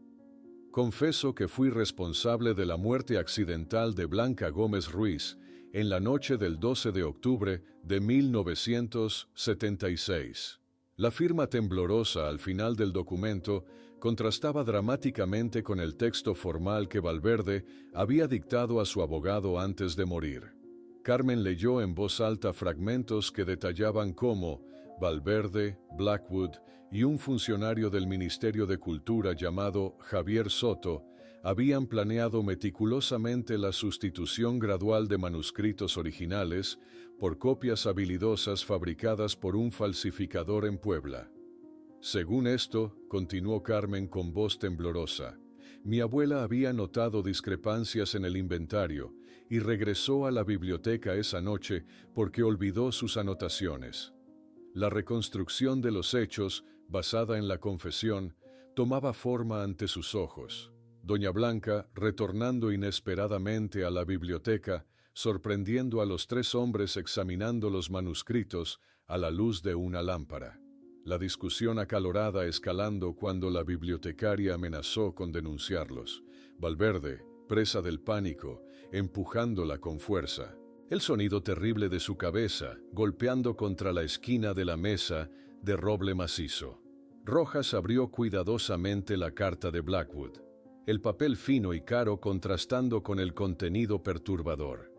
«Confeso que fui responsable de la muerte accidental de Blanca Gómez Ruiz en la noche del 12 de octubre de 1976. La firma temblorosa al final del documento contrastaba dramáticamente con el texto formal que Valverde había dictado a su abogado antes de morir. Carmen leyó en voz alta fragmentos que detallaban cómo Valverde, Blackwood y un funcionario del Ministerio de Cultura llamado Javier Soto habían planeado meticulosamente la sustitución gradual de manuscritos originales por copias habilidosas fabricadas por un falsificador en Puebla. Según esto, continuó Carmen con voz temblorosa, mi abuela había notado discrepancias en el inventario y regresó a la biblioteca esa noche porque olvidó sus anotaciones. La reconstrucción de los hechos, basada en la confesión, tomaba forma ante sus ojos. Doña Blanca, retornando inesperadamente a la biblioteca, sorprendiendo a los tres hombres examinando los manuscritos a la luz de una lámpara. La discusión acalorada escalando cuando la bibliotecaria amenazó con denunciarlos. Valverde, presa del pánico, empujándola con fuerza. El sonido terrible de su cabeza, golpeando contra la esquina de la mesa de roble macizo. Rojas abrió cuidadosamente la carta de Blackwood. El papel fino y caro contrastando con el contenido perturbador.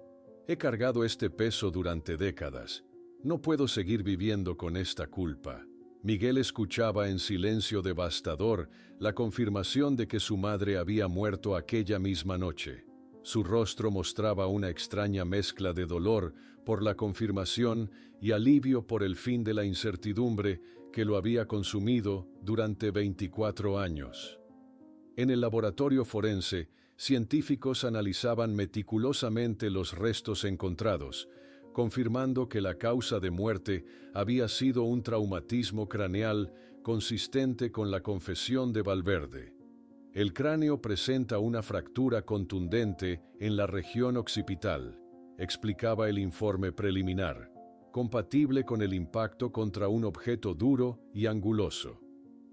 He cargado este peso durante décadas. No puedo seguir viviendo con esta culpa. Miguel escuchaba en silencio devastador la confirmación de que su madre había muerto aquella misma noche. Su rostro mostraba una extraña mezcla de dolor por la confirmación y alivio por el fin de la incertidumbre que lo había consumido durante 24 años. En el laboratorio forense, científicos analizaban meticulosamente los restos encontrados, confirmando que la causa de muerte había sido un traumatismo craneal consistente con la confesión de Valverde. El cráneo presenta una fractura contundente en la región occipital, explicaba el informe preliminar, compatible con el impacto contra un objeto duro y anguloso.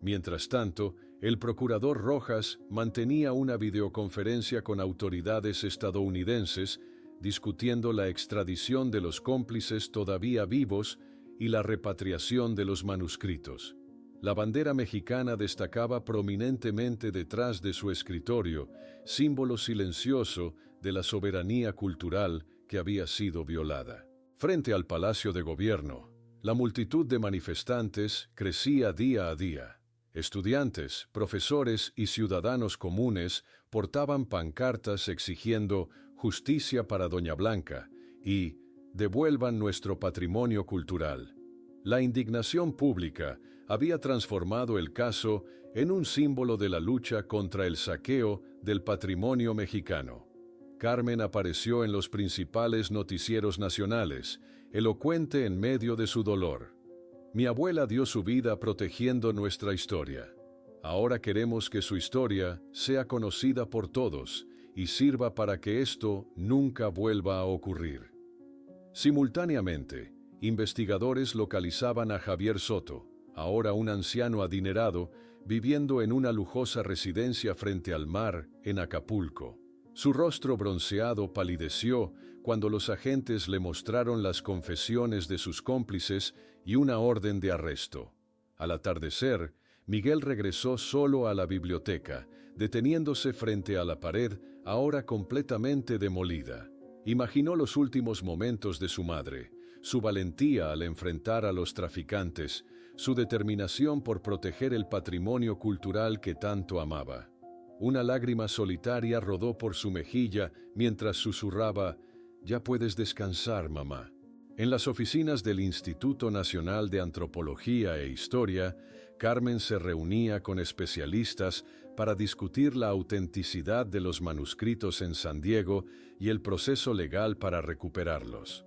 Mientras tanto, el procurador Rojas mantenía una videoconferencia con autoridades estadounidenses discutiendo la extradición de los cómplices todavía vivos y la repatriación de los manuscritos. La bandera mexicana destacaba prominentemente detrás de su escritorio, símbolo silencioso de la soberanía cultural que había sido violada. Frente al Palacio de Gobierno, la multitud de manifestantes crecía día a día. Estudiantes, profesores y ciudadanos comunes portaban pancartas exigiendo justicia para Doña Blanca y devuelvan nuestro patrimonio cultural. La indignación pública había transformado el caso en un símbolo de la lucha contra el saqueo del patrimonio mexicano. Carmen apareció en los principales noticieros nacionales, elocuente en medio de su dolor. Mi abuela dio su vida protegiendo nuestra historia. Ahora queremos que su historia sea conocida por todos y sirva para que esto nunca vuelva a ocurrir. Simultáneamente, investigadores localizaban a Javier Soto, ahora un anciano adinerado, viviendo en una lujosa residencia frente al mar en Acapulco. Su rostro bronceado palideció cuando los agentes le mostraron las confesiones de sus cómplices y una orden de arresto. Al atardecer, Miguel regresó solo a la biblioteca, deteniéndose frente a la pared, ahora completamente demolida. Imaginó los últimos momentos de su madre, su valentía al enfrentar a los traficantes, su determinación por proteger el patrimonio cultural que tanto amaba. Una lágrima solitaria rodó por su mejilla mientras susurraba, «Ya puedes descansar, mamá». En las oficinas del Instituto Nacional de Antropología e Historia, Carmen se reunía con especialistas para discutir la autenticidad de los manuscritos en San Diego y el proceso legal para recuperarlos.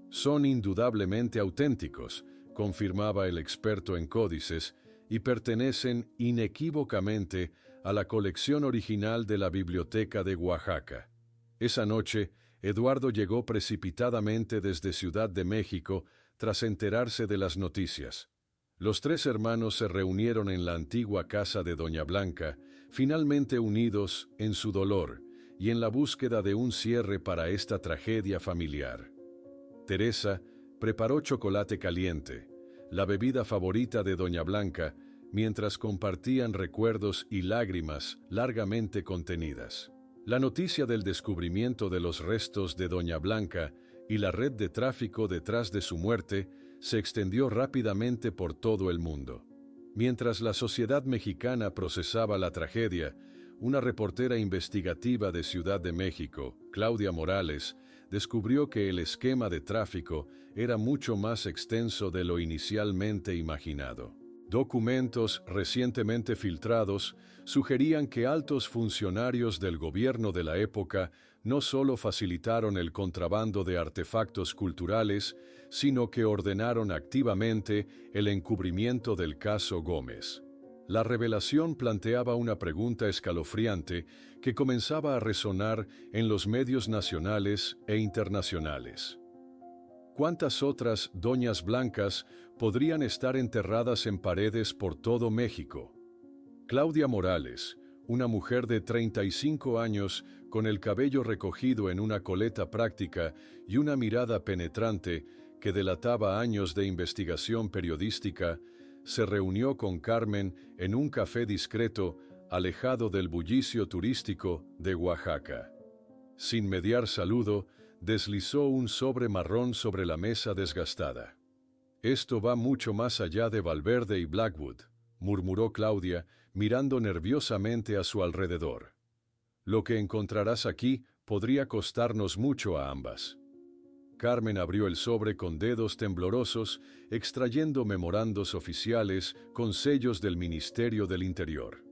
«Son indudablemente auténticos», confirmaba el experto en códices, y pertenecen inequívocamente a la colección original de la Biblioteca de Oaxaca. Esa noche, Eduardo llegó precipitadamente desde Ciudad de México tras enterarse de las noticias. Los tres hermanos se reunieron en la antigua casa de Doña Blanca, finalmente unidos en su dolor y en la búsqueda de un cierre para esta tragedia familiar. Teresa preparó chocolate caliente, la bebida favorita de Doña Blanca, mientras compartían recuerdos y lágrimas largamente contenidas. La noticia del descubrimiento de los restos de Doña Blanca y la red de tráfico detrás de su muerte se extendió rápidamente por todo el mundo. Mientras la sociedad mexicana procesaba la tragedia, una reportera investigativa de Ciudad de México, Claudia Morales, descubrió que el esquema de tráfico era mucho más extenso de lo inicialmente imaginado. Documentos recientemente filtrados sugerían que altos funcionarios del gobierno de la época no solo facilitaron el contrabando de artefactos culturales, sino que ordenaron activamente el encubrimiento del caso Gómez. La revelación planteaba una pregunta escalofriante que comenzaba a resonar en los medios nacionales e internacionales. ¿Cuántas otras doñas blancas podrían estar enterradas en paredes por todo México? Claudia Morales, una mujer de 35 años con el cabello recogido en una coleta práctica y una mirada penetrante que delataba años de investigación periodística, se reunió con Carmen en un café discreto, alejado del bullicio turístico de Oaxaca. Sin mediar saludo, deslizó un sobre marrón sobre la mesa desgastada. «Esto va mucho más allá de Valverde y Blackwood», murmuró Claudia, mirando nerviosamente a su alrededor. «Lo que encontrarás aquí podría costarnos mucho a ambas». Carmen abrió el sobre con dedos temblorosos, extrayendo memorandos oficiales con sellos del Ministerio del Interior.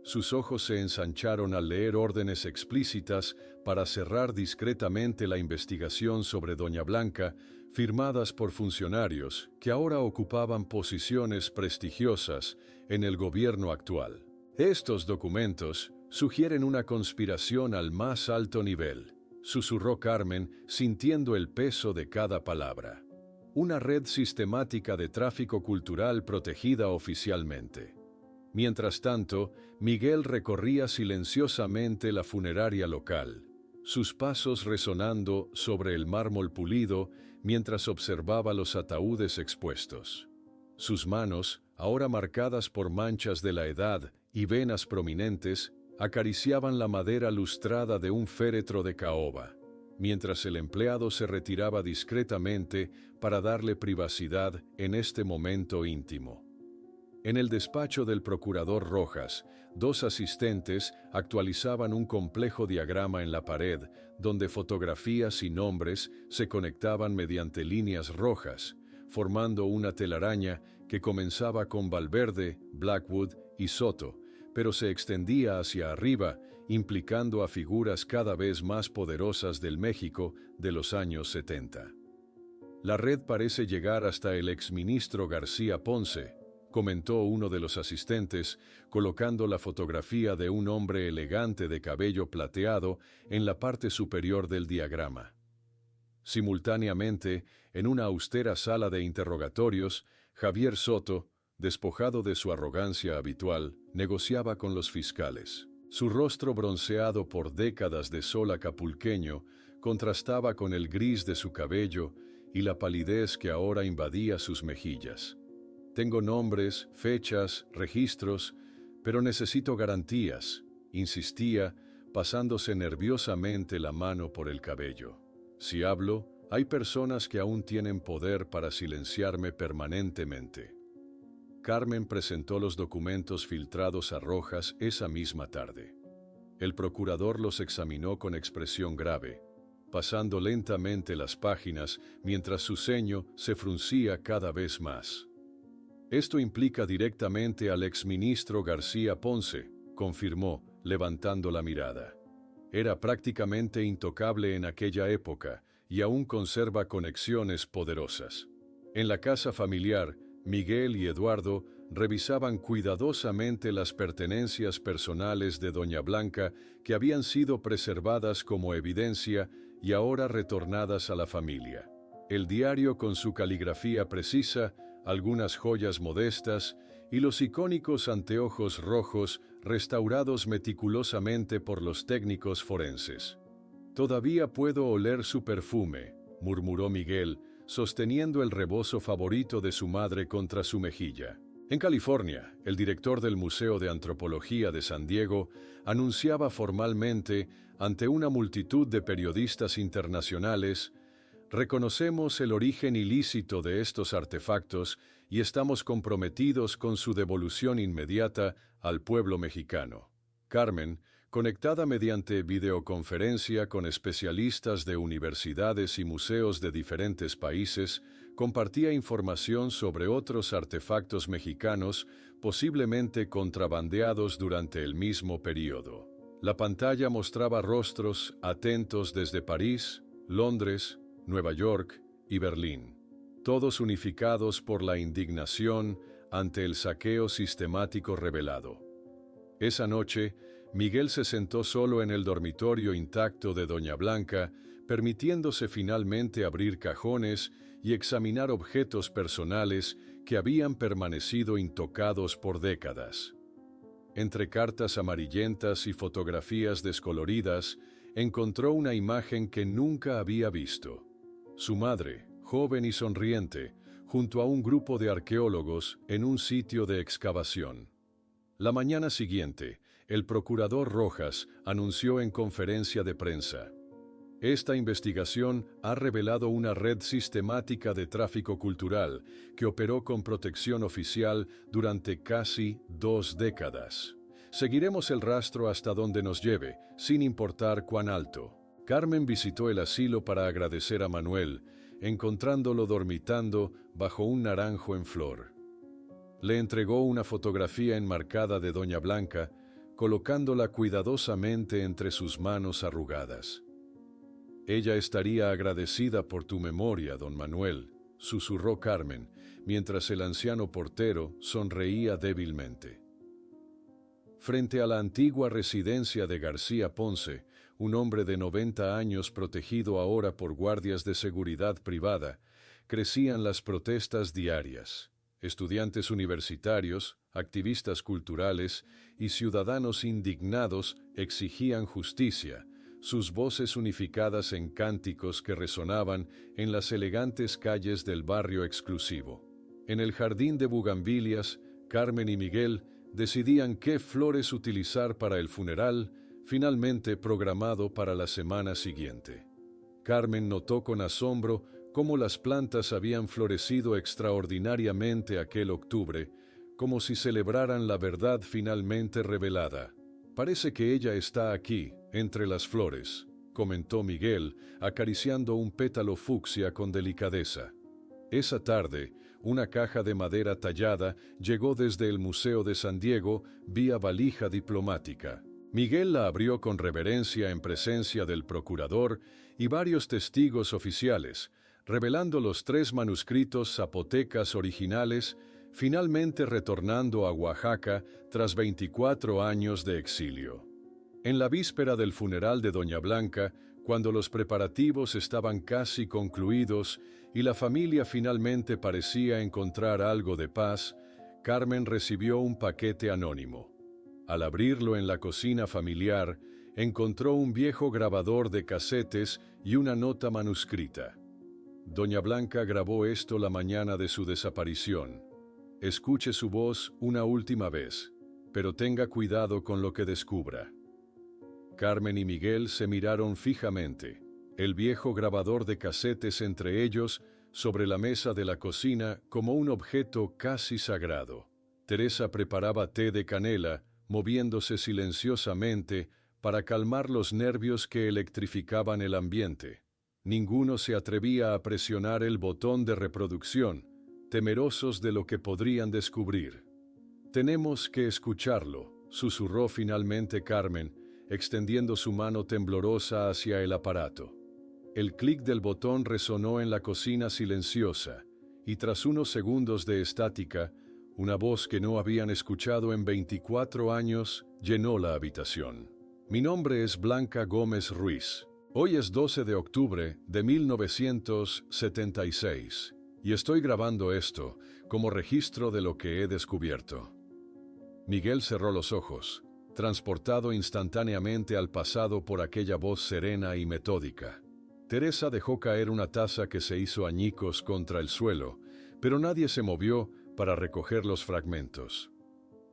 Sus ojos se ensancharon al leer órdenes explícitas para cerrar discretamente la investigación sobre Doña Blanca, firmadas por funcionarios que ahora ocupaban posiciones prestigiosas en el gobierno actual. «Estos documentos sugieren una conspiración al más alto nivel», susurró Carmen, sintiendo el peso de cada palabra. «Una red sistemática de tráfico cultural protegida oficialmente». Mientras tanto, Miguel recorría silenciosamente la funeraria local, sus pasos resonando sobre el mármol pulido mientras observaba los ataúdes expuestos. Sus manos, ahora marcadas por manchas de la edad y venas prominentes, acariciaban la madera lustrada de un féretro de caoba, mientras el empleado se retiraba discretamente para darle privacidad en este momento íntimo. En el despacho del procurador Rojas, dos asistentes actualizaban un complejo diagrama en la pared, donde fotografías y nombres se conectaban mediante líneas rojas, formando una telaraña que comenzaba con Valverde, Blackwood y Soto, pero se extendía hacia arriba, implicando a figuras cada vez más poderosas del México de los años 70. «La red parece llegar hasta el exministro García Ponce», comentó uno de los asistentes, colocando la fotografía de un hombre elegante de cabello plateado en la parte superior del diagrama. Simultáneamente, en una austera sala de interrogatorios, Javier Soto, despojado de su arrogancia habitual, negociaba con los fiscales. Su rostro bronceado por décadas de sol acapulqueño contrastaba con el gris de su cabello y la palidez que ahora invadía sus mejillas. «Tengo nombres, fechas, registros, pero necesito garantías», insistía, pasándose nerviosamente la mano por el cabello. «Si hablo, hay personas que aún tienen poder para silenciarme permanentemente». Carmen presentó los documentos filtrados a Rojas esa misma tarde. El procurador los examinó con expresión grave, pasando lentamente las páginas mientras su ceño se fruncía cada vez más. «Esto implica directamente al exministro García Ponce», confirmó, levantando la mirada. «Era prácticamente intocable en aquella época y aún conserva conexiones poderosas». En la casa familiar, Miguel y Eduardo revisaban cuidadosamente las pertenencias personales de Doña Blanca que habían sido preservadas como evidencia y ahora retornadas a la familia. El diario con su caligrafía precisa, algunas joyas modestas y los icónicos anteojos rojos restaurados meticulosamente por los técnicos forenses. «Todavía puedo oler su perfume», murmuró Miguel, sosteniendo el rebozo favorito de su madre contra su mejilla. En California, el director del Museo de Antropología de San Diego anunciaba formalmente ante una multitud de periodistas internacionales: «Reconocemos el origen ilícito de estos artefactos y estamos comprometidos con su devolución inmediata al pueblo mexicano». Carmen, conectada mediante videoconferencia con especialistas de universidades y museos de diferentes países, compartía información sobre otros artefactos mexicanos posiblemente contrabandeados durante el mismo período. La pantalla mostraba rostros atentos desde París, Londres, Nueva York y Berlín, todos unificados por la indignación ante el saqueo sistemático revelado. Esa noche, Miguel se sentó solo en el dormitorio intacto de Doña Blanca, permitiéndose finalmente abrir cajones y examinar objetos personales que habían permanecido intocados por décadas. Entre cartas amarillentas y fotografías descoloridas, encontró una imagen que nunca había visto. Su madre, joven y sonriente, junto a un grupo de arqueólogos en un sitio de excavación. La mañana siguiente, el procurador Rojas anunció en conferencia de prensa: esta investigación ha revelado una red sistemática de tráfico cultural que operó con protección oficial durante casi 2 décadas. Seguiremos el rastro hasta donde nos lleve, sin importar cuán alto. Carmen visitó el asilo para agradecer a Manuel, encontrándolo dormitando bajo un naranjo en flor. Le entregó una fotografía enmarcada de Doña Blanca, colocándola cuidadosamente entre sus manos arrugadas. Ella estaría agradecida por tu memoria, don Manuel, susurró Carmen, mientras el anciano portero sonreía débilmente. Frente a la antigua residencia de García Ponce, un hombre de 90 años protegido ahora por guardias de seguridad privada, crecían las protestas diarias. Estudiantes universitarios, activistas culturales y ciudadanos indignados exigían justicia, sus voces unificadas en cánticos que resonaban en las elegantes calles del barrio exclusivo. En el jardín de bugambilias, Carmen y Miguel decidían qué flores utilizar para el funeral, finalmente programado para la semana siguiente. Carmen notó con asombro cómo las plantas habían florecido extraordinariamente aquel octubre, como si celebraran la verdad finalmente revelada. Parece que ella está aquí, entre las flores, comentó Miguel, acariciando un pétalo fucsia con delicadeza. Esa tarde, una caja de madera tallada llegó desde el Museo de San Diego vía valija diplomática. Miguel la abrió con reverencia en presencia del procurador y varios testigos oficiales, revelando los 3 manuscritos zapotecas originales, finalmente retornando a Oaxaca tras 24 años de exilio. En la víspera del funeral de Doña Blanca, cuando los preparativos estaban casi concluidos y la familia finalmente parecía encontrar algo de paz, Carmen recibió un paquete anónimo. Al abrirlo en la cocina familiar, encontró un viejo grabador de casetes y una nota manuscrita. Doña Blanca grabó esto la mañana de su desaparición. Escuche su voz una última vez, pero tenga cuidado con lo que descubra. Carmen y Miguel se miraron fijamente, el viejo grabador de casetes entre ellos, sobre la mesa de la cocina como un objeto casi sagrado. Teresa preparaba té de canela, moviéndose silenciosamente para calmar los nervios que electrificaban el ambiente. Ninguno se atrevía a presionar el botón de reproducción, temerosos de lo que podrían descubrir. «Tenemos que escucharlo», susurró finalmente Carmen, extendiendo su mano temblorosa hacia el aparato. El clic del botón resonó en la cocina silenciosa, y tras unos segundos de estática, una voz que no habían escuchado en 24 años llenó la habitación. «Mi nombre es Blanca Gómez Ruiz. Hoy es 12 de octubre de 1976, y estoy grabando esto como registro de lo que he descubierto». Miguel cerró los ojos, transportado instantáneamente al pasado por aquella voz serena y metódica. Teresa dejó caer una taza que se hizo añicos contra el suelo, pero nadie se movió para recoger los fragmentos.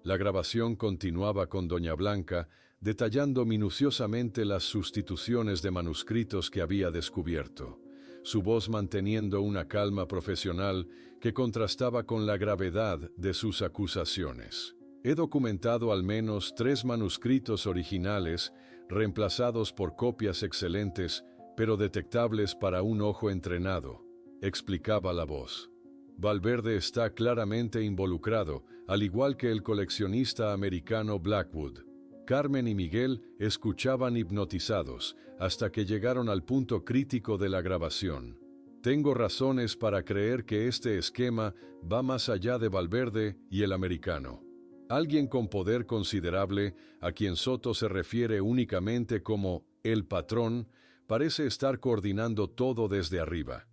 La grabación continuaba con Doña Blanca, detallando minuciosamente las sustituciones de manuscritos que había descubierto, su voz manteniendo una calma profesional que contrastaba con la gravedad de sus acusaciones. «He documentado al menos 3 manuscritos originales, reemplazados por copias excelentes, pero detectables para un ojo entrenado. explicaba la voz. Valverde está claramente involucrado, al igual que el coleccionista americano Blackwood. Carmen y Miguel escuchaban hipnotizados hasta que llegaron al punto crítico de la grabación. Tengo razones para creer que este esquema va más allá de Valverde y el americano. Alguien con poder considerable, a quien Soto se refiere únicamente como el patrón, parece estar coordinando todo desde arriba.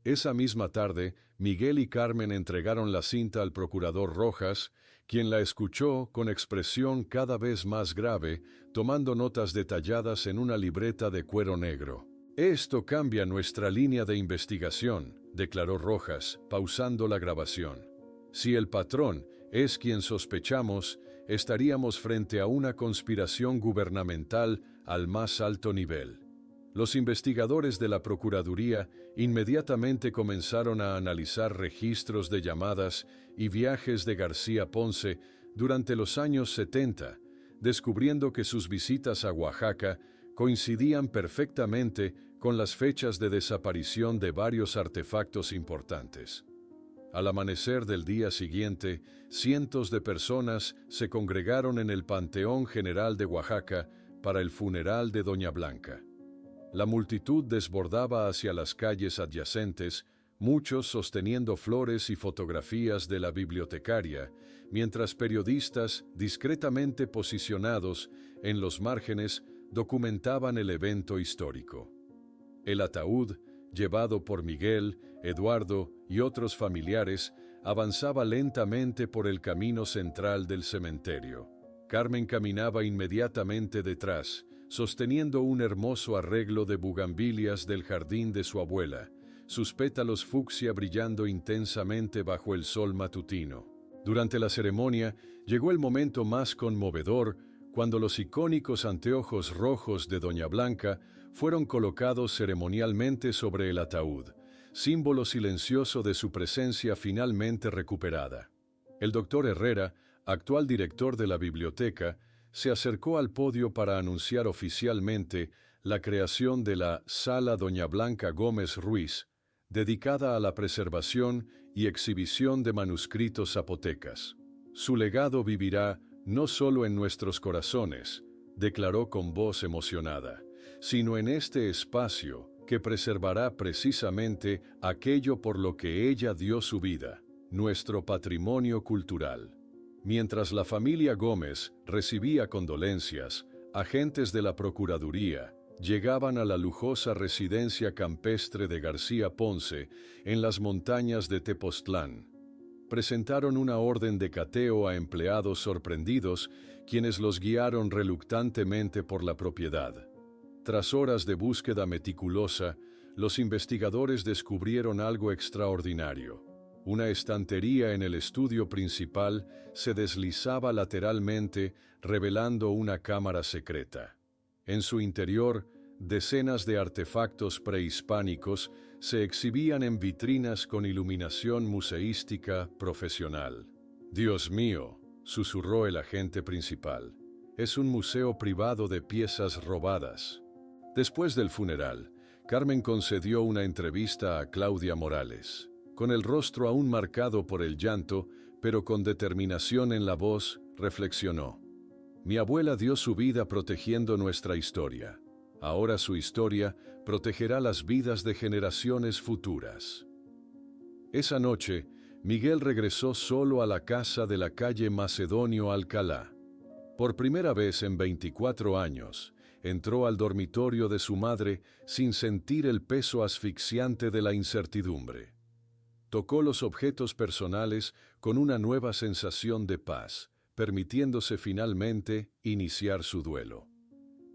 Esa misma tarde, Miguel y Carmen entregaron la cinta al procurador Rojas, quien la escuchó con expresión cada vez más grave, tomando notas detalladas en una libreta de cuero negro. «Esto cambia nuestra línea de investigación», declaró Rojas, pausando la grabación. «Si el patrón es quien sospechamos, estaríamos frente a una conspiración gubernamental al más alto nivel». Los investigadores de la Procuraduría inmediatamente comenzaron a analizar registros de llamadas y viajes de García Ponce durante los años 70, descubriendo que sus visitas a Oaxaca coincidían perfectamente con las fechas de desaparición de varios artefactos importantes. Al amanecer del día siguiente, cientos de personas se congregaron en el Panteón General de Oaxaca para el funeral de Doña Blanca. La multitud desbordaba hacia las calles adyacentes, muchos sosteniendo flores y fotografías de la bibliotecaria, mientras periodistas, discretamente posicionados en los márgenes, documentaban el evento histórico. El ataúd, llevado por Miguel, Eduardo y otros familiares, avanzaba lentamente por el camino central del cementerio. Carmen caminaba inmediatamente detrás, sosteniendo un hermoso arreglo de bugambilias del jardín de su abuela, sus pétalos fucsia brillando intensamente bajo el sol matutino. Durante la ceremonia, llegó el momento más conmovedor, cuando los icónicos anteojos rojos de Doña Blanca fueron colocados ceremonialmente sobre el ataúd, símbolo silencioso de su presencia finalmente recuperada. El doctor Herrera, actual director de la biblioteca, se acercó al podio para anunciar oficialmente la creación de la Sala Doña Blanca Gómez Ruiz, dedicada a la preservación y exhibición de manuscritos zapotecas. Su legado vivirá no solo en nuestros corazones, declaró con voz emocionada, sino en este espacio que preservará precisamente aquello por lo que ella dio su vida, nuestro patrimonio cultural. Mientras la familia Gómez recibía condolencias, agentes de la Procuraduría llegaban a la lujosa residencia campestre de García Ponce en las montañas de Tepoztlán. Presentaron una orden de cateo a empleados sorprendidos, quienes los guiaron reluctantemente por la propiedad. Tras horas de búsqueda meticulosa, los investigadores descubrieron algo extraordinario. Una estantería en el estudio principal se deslizaba lateralmente, revelando una cámara secreta. En su interior, decenas de artefactos prehispánicos se exhibían en vitrinas con iluminación museística profesional. «Dios mío», susurró el agente principal, «es un museo privado de piezas robadas». Después del funeral, Carmen concedió una entrevista a Claudia Morales. Con el rostro aún marcado por el llanto, pero con determinación en la voz, reflexionó. «Mi abuela dio su vida protegiendo nuestra historia. Ahora su historia protegerá las vidas de generaciones futuras». Esa noche, Miguel regresó solo a la casa de la calle Macedonio Alcalá. Por primera vez en 24 años, entró al dormitorio de su madre sin sentir el peso asfixiante de la incertidumbre. Tocó los objetos personales con una nueva sensación de paz, permitiéndose finalmente iniciar su duelo.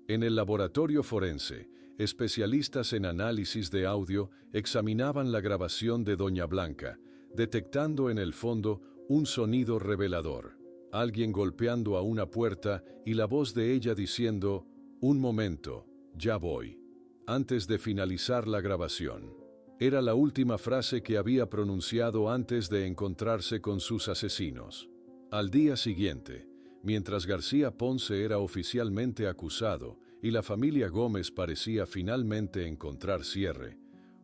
En el laboratorio forense, especialistas en análisis de audio examinaban la grabación de Doña Blanca, detectando en el fondo un sonido revelador, alguien golpeando a una puerta y la voz de ella diciendo, «Un momento, ya voy», antes de finalizar la grabación. Era la última frase que había pronunciado antes de encontrarse con sus asesinos. Al día siguiente, mientras García Ponce era oficialmente acusado y la familia Gómez parecía finalmente encontrar cierre,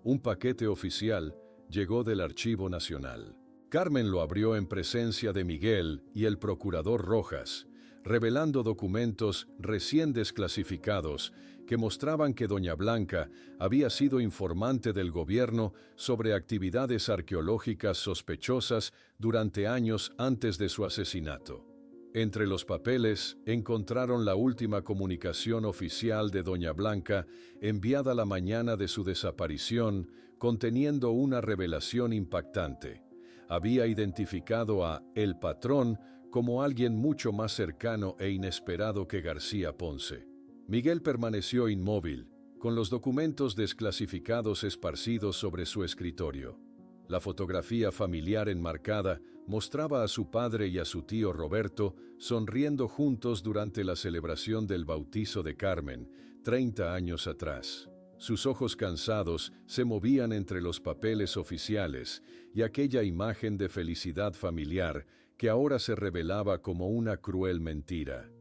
un paquete oficial llegó del Archivo Nacional. Carmen lo abrió en presencia de Miguel y el procurador Rojas, revelando documentos recién desclasificados que mostraban que doña Blanca había sido informante del gobierno sobre actividades arqueológicas sospechosas durante años antes de su asesinato. Entre los papeles encontraron la última comunicación oficial de doña Blanca enviada la mañana de su desaparición, conteniendo una revelación impactante. Había identificado a El Patrón como alguien mucho más cercano e inesperado que García Ponce. Miguel permaneció inmóvil, con los documentos desclasificados esparcidos sobre su escritorio. La fotografía familiar enmarcada mostraba a su padre y a su tío Roberto sonriendo juntos durante la celebración del bautizo de Carmen, 30 años atrás. Sus ojos cansados se movían entre los papeles oficiales y aquella imagen de felicidad familiar que ahora se revelaba como una cruel mentira.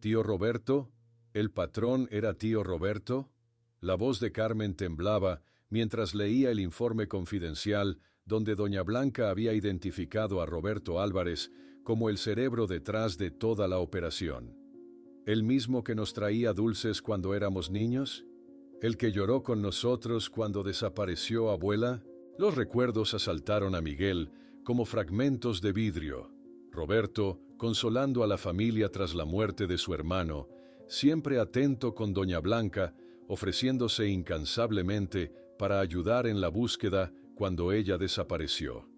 ¿Tío Roberto? ¿El patrón era tío Roberto? La voz de Carmen temblaba mientras leía el informe confidencial donde doña Blanca había identificado a Roberto Álvarez como el cerebro detrás de toda la operación. ¿El mismo que nos traía dulces cuando éramos niños? ¿El que lloró con nosotros cuando desapareció abuela? Los recuerdos asaltaron a Miguel como fragmentos de vidrio. Roberto, consolando a la familia tras la muerte de su hermano, siempre atento con doña Blanca, ofreciéndose incansablemente para ayudar en la búsqueda cuando ella desapareció.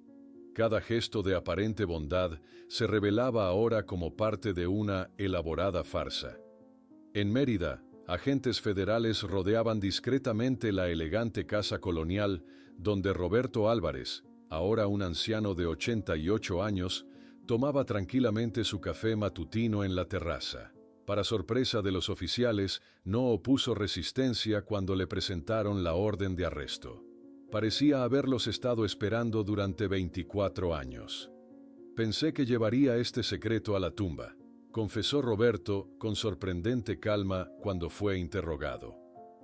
Cada gesto de aparente bondad se revelaba ahora como parte de una elaborada farsa. En Mérida, agentes federales rodeaban discretamente la elegante casa colonial donde Roberto Álvarez, ahora un anciano de 88 años, tomaba tranquilamente su café matutino en la terraza. Para sorpresa de los oficiales, no opuso resistencia cuando le presentaron la orden de arresto. Parecía haberlos estado esperando durante 24 años. Pensé que llevaría este secreto a la tumba, confesó Roberto con sorprendente calma cuando fue interrogado.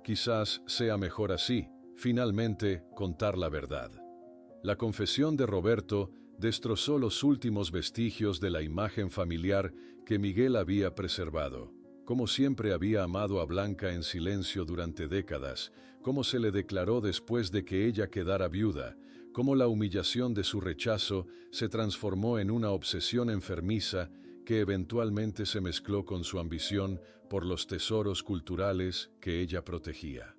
Quizás sea mejor así, finalmente, contar la verdad. La confesión de Roberto destrozó los últimos vestigios de la imagen familiar que Miguel había preservado. Como siempre había amado a Blanca en silencio durante décadas, como se le declaró después de que ella quedara viuda, como la humillación de su rechazo se transformó en una obsesión enfermiza que eventualmente se mezcló con su ambición por los tesoros culturales que ella protegía.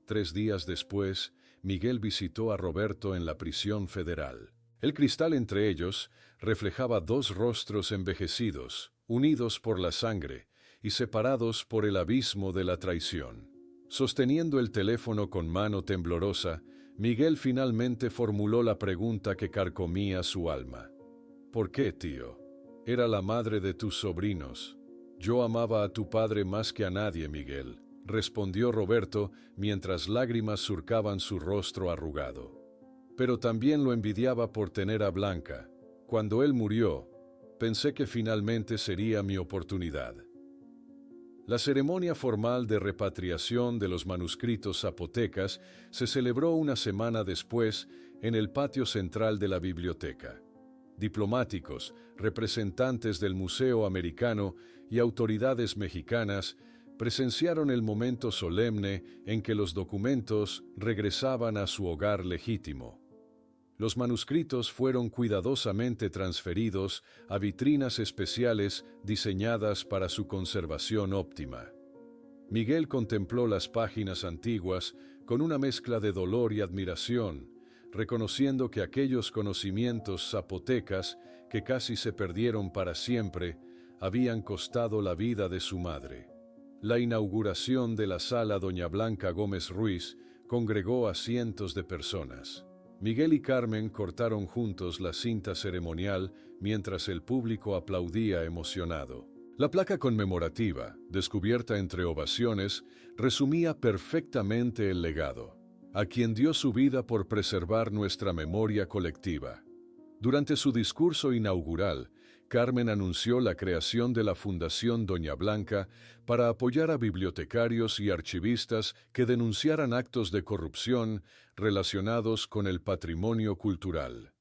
3 días después, Miguel visitó a Roberto en la prisión federal. El cristal entre ellos reflejaba 2 rostros envejecidos, unidos por la sangre y separados por el abismo de la traición. Sosteniendo el teléfono con mano temblorosa, Miguel finalmente formuló la pregunta que carcomía su alma. ¿Por qué, tío? Era la madre de tus sobrinos. Yo amaba a tu padre más que a nadie, Miguel, respondió Roberto mientras lágrimas surcaban su rostro arrugado. Pero también lo envidiaba por tener a Blanca. Cuando él murió, pensé que finalmente sería mi oportunidad. La ceremonia formal de repatriación de los manuscritos zapotecas se celebró una semana después en el patio central de la biblioteca. Diplomáticos, representantes del Museo Americano y autoridades mexicanas presenciaron el momento solemne en que los documentos regresaban a su hogar legítimo. Los manuscritos fueron cuidadosamente transferidos a vitrinas especiales diseñadas para su conservación óptima. Miguel contempló las páginas antiguas con una mezcla de dolor y admiración, reconociendo que aquellos conocimientos zapotecas que casi se perdieron para siempre habían costado la vida de su madre. La inauguración de la sala Doña Blanca Gómez Ruiz congregó a cientos de personas. Miguel y Carmen cortaron juntos la cinta ceremonial mientras el público aplaudía emocionado. La placa conmemorativa, descubierta entre ovaciones, resumía perfectamente el legado. A quien dio su vida por preservar nuestra memoria colectiva. Durante su discurso inaugural, Carmen anunció la creación de la Fundación Doña Blanca para apoyar a bibliotecarios y archivistas que denunciaran actos de corrupción relacionados con el patrimonio cultural.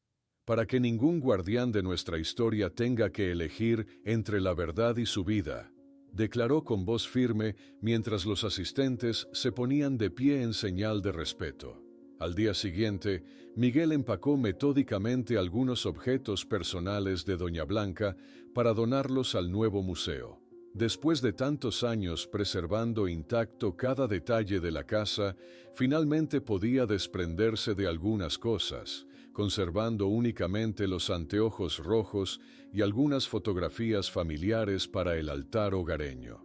Para que ningún guardián de nuestra historia tenga que elegir entre la verdad y su vida, declaró con voz firme mientras los asistentes se ponían de pie en señal de respeto. Al día siguiente, Miguel empacó metódicamente algunos objetos personales de Doña Blanca para donarlos al nuevo museo. Después de tantos años preservando intacto cada detalle de la casa, finalmente podía desprenderse de algunas cosas, conservando únicamente los anteojos rojos y algunas fotografías familiares para el altar hogareño.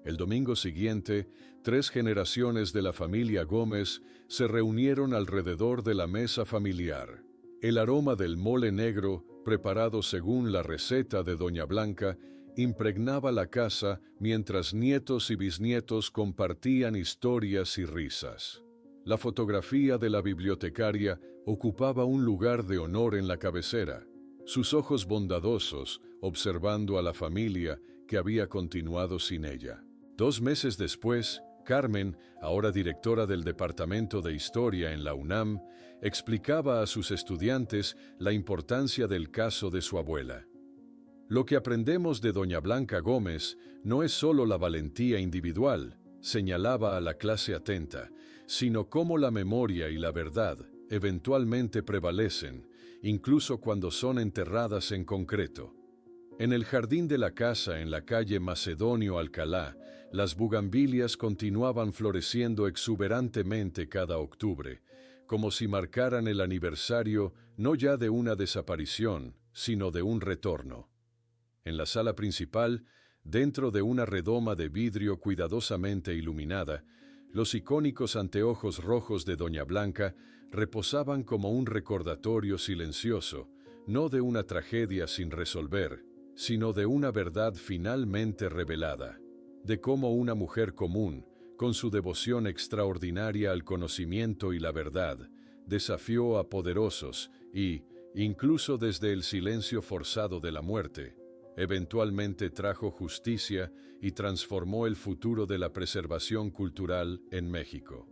El domingo siguiente, 3 generaciones de la familia Gómez se reunieron alrededor de la mesa familiar. El aroma del mole negro, preparado según la receta de Doña Blanca, impregnaba la casa mientras nietos y bisnietos compartían historias y risas. La fotografía de la bibliotecaria ocupaba un lugar de honor en la cabecera, sus ojos bondadosos observando a la familia que había continuado sin ella. 2 meses después, Carmen, ahora directora del Departamento de Historia en la UNAM, explicaba a sus estudiantes la importancia del caso de su abuela. Lo que aprendemos de Doña Blanca Gómez no es solo la valentía individual, señalaba a la clase atenta, sino cómo la memoria y la verdad eventualmente prevalecen, incluso cuando son enterradas en concreto. En el jardín de la casa en la calle Macedonio Alcalá, las bugambilias continuaban floreciendo exuberantemente cada octubre, como si marcaran el aniversario no ya de una desaparición, sino de un retorno. En la sala principal, dentro de una redoma de vidrio cuidadosamente iluminada, los icónicos anteojos rojos de Doña Blanca reposaban como un recordatorio silencioso, no de una tragedia sin resolver, sino de una verdad finalmente revelada, de cómo una mujer común, con su devoción extraordinaria al conocimiento y la verdad, desafió a poderosos y, incluso desde el silencio forzado de la muerte, eventualmente trajo justicia y transformó el futuro de la preservación cultural en México.